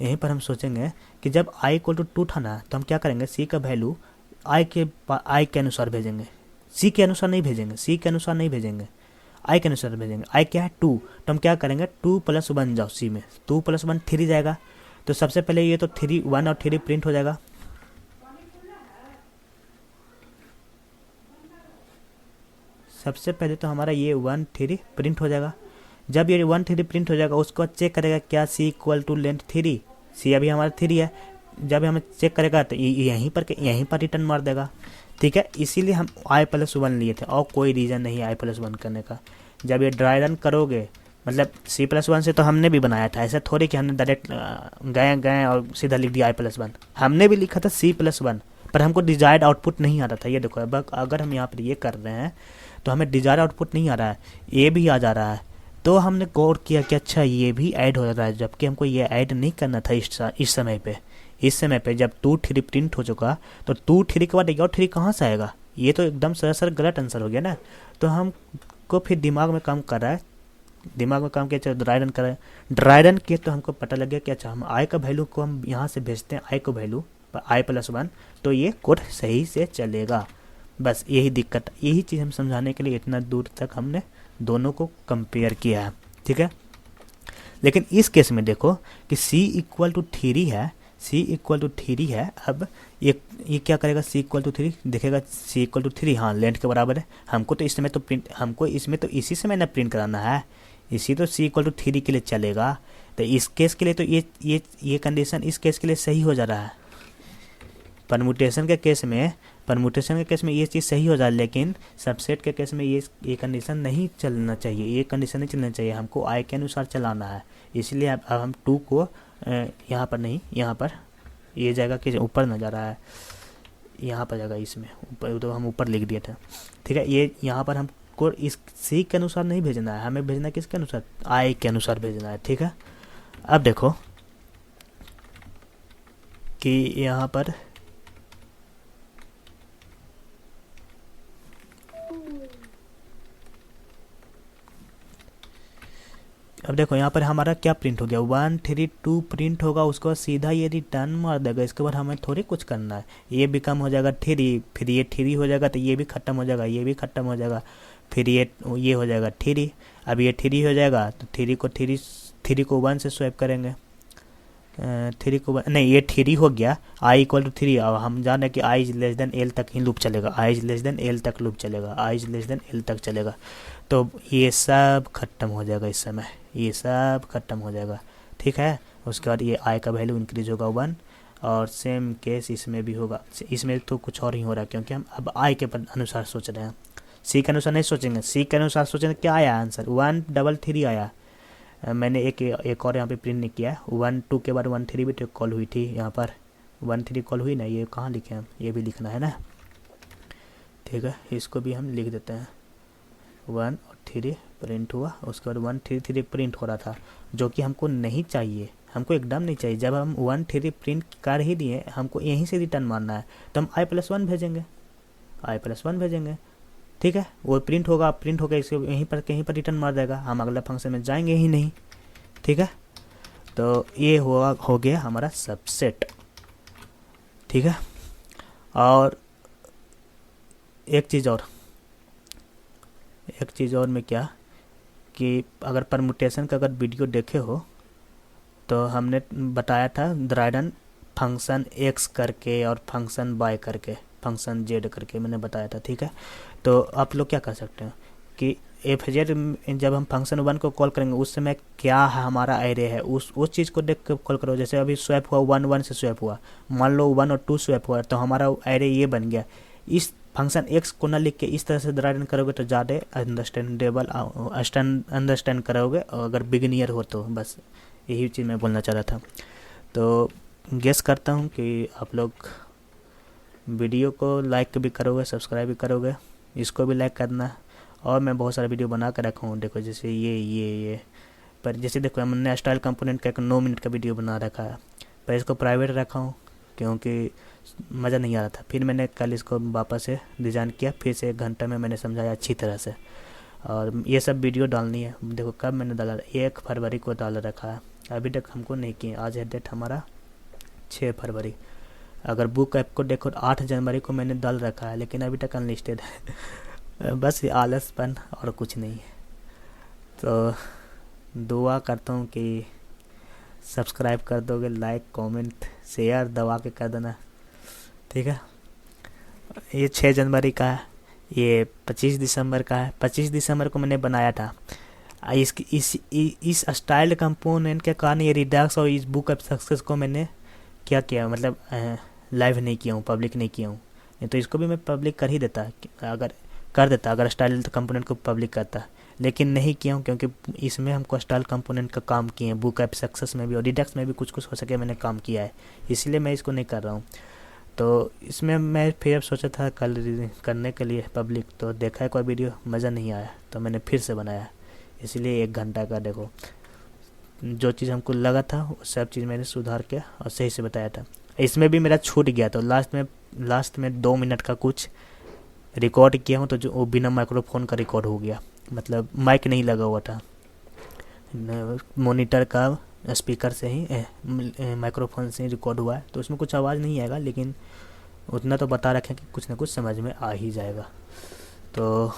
यहीं पर हम सोचेंगे कि जब i = 2 था ना, तो हम क्या करेंगे C का वैल्यू i के अनुसार भेजेंगे, C के अनुसार नहीं भेजेंगे, C के अनुसार नहीं भेजेंगे, i के अनुसार भेजेंगे। i क्या है 2, तो हम क्या करेंगे 2 + 1 जाओ C में, 2 + 1 3 जाएगा, तो सबसे पहले ये तो 3 1 और 3 प्रिंट हो जाएगा। सबसे पहले तो हमारा ये 1 3 प्रिंट हो जाएगा। जब ये 1 3 प्रिंट हो जाएगा, उसको चेक करेगा क्या C = लेंथ 3, C अभी हमारा 3 है, जब हमें चेक करेगा तो यहीं पर रिटर्न मार देगा। ठीक है, इसीलिए हम i+1 लिए थे, और कोई रीज़न नहीं है i+1 करने का। जब ये ड्राई रन करोगे, मतलब C+1 से तो हमने भी बनाया था, ऐसा थोड़ी कि हमने डायरेक्ट गए और सीधा लिख दिया i+1, हमने भी लिखा था C+1, पर हमको डिजायर्ड आउटपुट नहीं आ रहा था। ये देखो, अब अगर हम यहाँ पर ये कर रहे हैं तो हमें डिजायर्ड आउटपुट नहीं आ रहा है, ये भी आ जा रहा है। तो हमने गौर किया कि अच्छा ये भी ऐड हो रहा है, जबकि हमको ये ऐड नहीं करना था इस समय पे जब 2 3 प्रिंट हो चुका, तो 2 3 के बाद एक और 3 कहाँ से आएगा, ये तो एकदम सरासर गलत आंसर हो गया ना। तो हमको फिर दिमाग में काम कर रहा है दिमाग में काम किया, चलो ड्राई रन करें, ड्राई रन किए तो हमको पता लग गया कि अच्छा हम आई का वैल्यू को हम यहाँ से भेजते हैं आई को वैल्यू i+1 तो ये कोड सही से चलेगा। बस यही दिक्कत, यही चीज़ हम समझाने के लिए इतना दूर तक हमने दोनों को कंपेयर किया है, ठीक है। लेकिन इस केस में देखो कि c=3 है, c=3 है। अब ये क्या करेगा, c=3 देखेगा, c=3 हाँ लेंथ के बराबर है। हमको तो इसमें तो प्रिंट, हमको इसमें तो इसी से मैंने प्रिंट कराना है, इसी तो c=3 के लिए चलेगा। तो इस केस के लिए तो ये कंडीशन इस केस के लिए सही हो जा रहा है। परमुटेशन के केस में ये चीज़ सही हो जाए, लेकिन सबसेट के केस में ये कंडीशन नहीं चलना चाहिए, ये कंडीशन नहीं चलना चाहिए, हमको आई के अनुसार चलाना है। इसलिए अब हम 2 को यहाँ पर नहीं, यहाँ पर ये जाएगा कि ऊपर ना जा रहा है, यहाँ पर जाएगा, इसमें ऊपर तो हम ऊपर लिख दिए थे, ठीक है। ये यहाँ पर हमको इस सी के अनुसार नहीं भेजना है, हमें भेजना किसके अनुसार, आई के अनुसार भेजना है, ठीक है। अब देखो कि यहाँ पर अब देखो यहाँ पर हमारा क्या प्रिंट हो गया, 132 प्रिंट होगा, उसके बाद सीधा ये रिटर्न मार देगा। इसके बाद हमें थोड़ी कुछ करना है, ये भी कम हो जाएगा 3, फिर ये 3 हो जाएगा तो ये भी ख़त्म हो जाएगा, ये भी ख़त्म हो जाएगा, फिर ये हो जाएगा 3। अब ये 3 हो जाएगा तो 3 को 1 से स्वैप करेंगे, 3 को नहीं, ये 3 हो गया, i=3। अब हम जाने कि i=l तक ही लूप चलेगा, i=l तक लूप चलेगा, i=l तक चलेगा। तो ये सब खत्म हो जाएगा, इस समय ये सब खत्म हो जाएगा, ठीक है। उसके बाद ये आई का वैल्यू इंक्रीज होगा 1, और सेम केस इसमें भी होगा। इसमें तो कुछ और ही हो रहा है, क्योंकि हम अब आई के अनुसार सोच रहे हैं, सी के अनुसार नहीं सोचेंगे। सी के अनुसार सोचेंगे, क्या आया आंसर, 133 आया। मैंने एक और यहाँ पे प्रिंट नहीं किया, 1 2 के बाद 1 3 भी तो कॉल हुई थी, यहाँ पर 1 3 कॉल हुई ना, ये कहाँ लिखे हम, ये भी लिखना है ना, ठीक है। इसको भी हम लिख देते हैं, 1 और 3 प्रिंट हुआ, उसके बाद 1 3 3 प्रिंट हो रहा था, जो कि हमको नहीं चाहिए, हमको एकदम नहीं चाहिए। जब हम 1 3 प्रिंट कर ही दिए, हमको यहीं से रिटर्न मारना है, तो हम i+1 भेजेंगे, i+1 भेजेंगे, ठीक है। वो प्रिंट होगा इसको यहीं पर कहीं पर रिटर्न मार देगा, हम अगला फंक्शन में जाएंगे ही नहीं, ठीक है। तो ये हो गया हमारा सबसेट, ठीक है। और एक चीज़ और में क्या कि अगर परमुटेशन का अगर वीडियो देखे हो तो हमने बताया था ड्राइडन फंक्शन x करके और फंक्शन y करके, फंक्शन z करके मैंने बताया था, ठीक है। तो आप लोग क्या कर सकते हैं कि fz जब हम फंक्शन 1 को कॉल करेंगे उस समय क्या है हमारा एरे है, उस चीज़ को देख कर कॉल करो। जैसे अभी स्वैप हुआ 1 1 से स्वैप हुआ, मान लो 1 और 2 स्वैप हुआ, तो हमारा एरे ये बन गया। इस फंक्शन x को ना लिख के इस तरह से ड्राइडन करोगे तो ज़्यादा अंडरस्टैंड करोगे, अगर बिगिनियर हो तो। बस यही चीज़ मैं बोलना चाह रहा था। तो गेस करता हूँ कि आप लोग वीडियो को लाइक भी करोगे, सब्सक्राइब भी करोगे, इसको भी लाइक करना। और मैं बहुत सारा वीडियो बना कर रखा हूँ, देखो जैसे ये पर जैसे देखो हमने स्टाइल कंपोनेंट का एक 9 मिनट का वीडियो बना रखा है, पर इसको प्राइवेट रखा हूँ क्योंकि मज़ा नहीं आ रहा था। फिर मैंने कल इसको वापस से डिज़ाइन किया, फिर से 1 घंटा में मैंने समझाया अच्छी तरह से। और ये सब वीडियो डालनी है, देखो कब मैंने डाला, 1 फरवरी को डाल रखा है, अभी तक हमको नहीं किए। आज है डेट हमारा 6 फरवरी। अगर बुक ऐप को देखो 8 जनवरी को मैंने डाल रखा है, लेकिन अभी तक अनलिस्टेड है बस ये आलसपन और कुछ नहीं है। तो दुआ करता हूँ कि सब्सक्राइब कर दोगे, लाइक कमेंट शेयर दबा के कर देना, ठीक है। ये 6 जनवरी का है, ये 25 दिसंबर का है। 25 दिसंबर को मैंने बनाया था। इस स्टाइल कंपोनेंट के कारण ये रिडक्स और इस बुक ऑफ सक्सेस को मैंने क्या किया, मतलब लाइव नहीं किया हूँ, पब्लिक नहीं किया हूँ। नहीं तो इसको भी मैं पब्लिक कर ही देता, अगर स्टाइल कंपोनेंट को पब्लिक करता, लेकिन नहीं किया हूँ क्योंकि इसमें हमको स्टाइल कंपोनेंट का काम किए हैं। बुक ऑफ सक्सेस में भी और रिडक्स में भी कुछ हो सके मैंने काम किया है, इसलिए मैं इसको नहीं कर रहा हूँ। तो इसमें मैं फिर अब सोचा था कल करने के लिए पब्लिक, तो देखा है कोई वीडियो, मज़ा नहीं आया, तो मैंने फिर से बनाया। इसलिए 1 घंटा का देखो, जो चीज़ हमको लगा था वो सब चीज़ मैंने सुधार के और सही से बताया था। इसमें भी मेरा छूट गया, तो लास्ट में 2 मिनट का कुछ रिकॉर्ड किया हूँ, तो जो वो बिना माइक्रोफोन का रिकॉर्ड हो गया, मतलब माइक नहीं लगा हुआ था। मॉनिटर का स्पीकर से ही माइक्रोफोन से ही रिकॉर्ड हुआ है, तो उसमें कुछ आवाज़ नहीं आएगा, लेकिन उतना तो बता रखें कि कुछ ना कुछ समझ में आ ही जाएगा। तो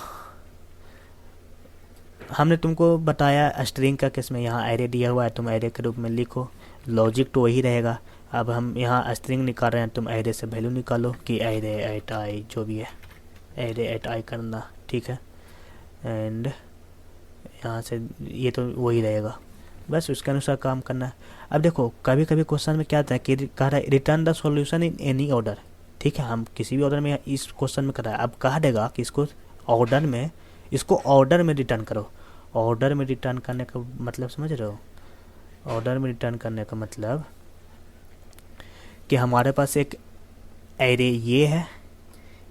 हमने तुमको बताया स्ट्रिंग का केस में यहाँ एरे दिया हुआ है, तुम एरे के रूप में लिखो, लॉजिक तो वही रहेगा। अब हम यहाँ स्ट्रिंग निकाल रहे हैं, तुम एरे से वैल्यू निकालो कि एरे एट आई जो भी है, एरे एट आई करना, ठीक है। एंड यहाँ से ये तो वही रहेगा, बस उसके अनुसार काम करना है। अब देखो कभी कभी क्वेश्चन में क्या आता है कि कह रहा है return the solution in any order, ठीक है, हम किसी भी ऑर्डर में इस क्वेश्चन में कर रहा है। अब कहा देगा कि इसको ऑर्डर में रिटर्न करो। ऑर्डर में रिटर्न करने का मतलब समझ रहे हो? ऑर्डर में रिटर्न करने का मतलब कि हमारे पास एक एरे ये है,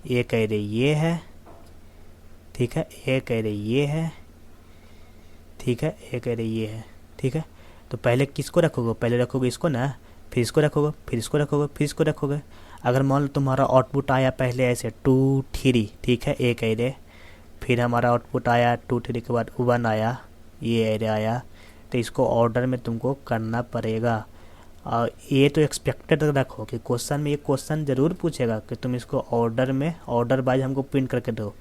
एक एरे ये है, ठीक है, एक एरे ये है, ठीक है, एक एरे ये है, ठीक है। तो पहले किसको रखोगे? पहले रखोगे इसको ना, फिर इसको रखोगे, फिर इसको रखोगे, फिर इसको रखोगे। अगर मान लो तुम्हारा आउटपुट आया पहले ऐसे 2 3, ठीक है, एक एरे, फिर हमारा आउटपुट आया 2 3 के बाद 1 आया, ये एरे आया, तो इसको ऑर्डर में तुमको करना पड़ेगा। और ये तो एक्सपेक्टेड रखो कि क्वेश्चन में ये क्वेश्चन ज़रूर पूछेगा कि तुम इसको ऑर्डर में, ऑर्डर वाइज हमको प्रिंट करके दो।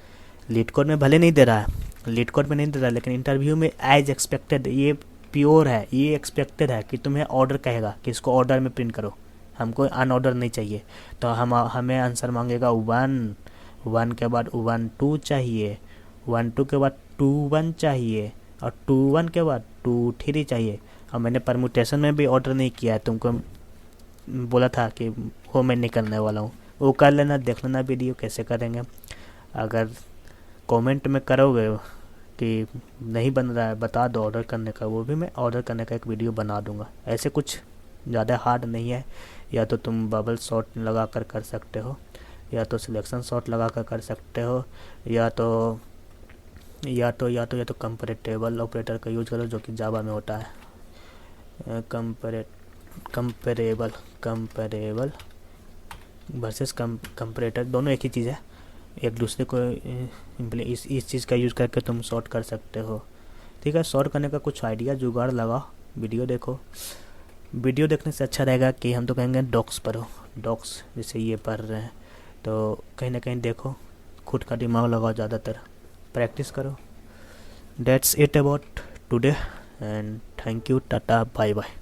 लीड कोड में भले नहीं दे रहा है, लीड कोड में नहीं दे रहा है, लेकिन इंटरव्यू में एज एक्सपेक्टेड ये प्योर है, ये एक्सपेक्टेड है कि तुम्हें ऑर्डर कहेगा कि इसको ऑर्डर में प्रिंट करो, हमको अनऑर्डर नहीं चाहिए। तो हमें आंसर मांगेगा 1 1 के बाद 1 2 चाहिए, 1 2 के बाद 2 1 चाहिए, और 2 1 के बाद 2 3 चाहिए। और मैंने परमुटेशन में भी ऑर्डर नहीं किया है, तुमको बोला था कि वो मैं नहीं करने वाला हूँ, वो कर लेना, देख लेना वीडियो कैसे करेंगे। अगर कमेंट में करोगे कि नहीं बन रहा है बता दो ऑर्डर करने का, वो भी मैं ऑर्डर करने का एक वीडियो बना दूंगा। ऐसे कुछ ज़्यादा हार्ड नहीं है। या तो तुम बबल शॉट लगा कर सकते हो, या तो सिलेक्शन शॉट लगा कर सकते हो, या तो कंपैरेटिबल ऑपरेटर का यूज करो जो कि जावा में होता है। कंपेरेबल वर्सेस कंपैरेटर दोनों एक ही चीज़ है, एक दूसरे को इस चीज़ का यूज़ करके तुम सॉर्ट कर सकते हो, ठीक है। सॉर्ट करने का कुछ आइडिया जुगाड़ लगा, वीडियो देखो। वीडियो देखने से अच्छा रहेगा कि हम तो कहेंगे डॉक्स पढ़ो, डॉक्स जैसे ये पढ़ रहे हैं, तो कहीं ना कहीं देखो, खुद का दिमाग लगाओ, ज़्यादातर प्रैक्टिस करो। That's it about today and thank you, tata bye bye.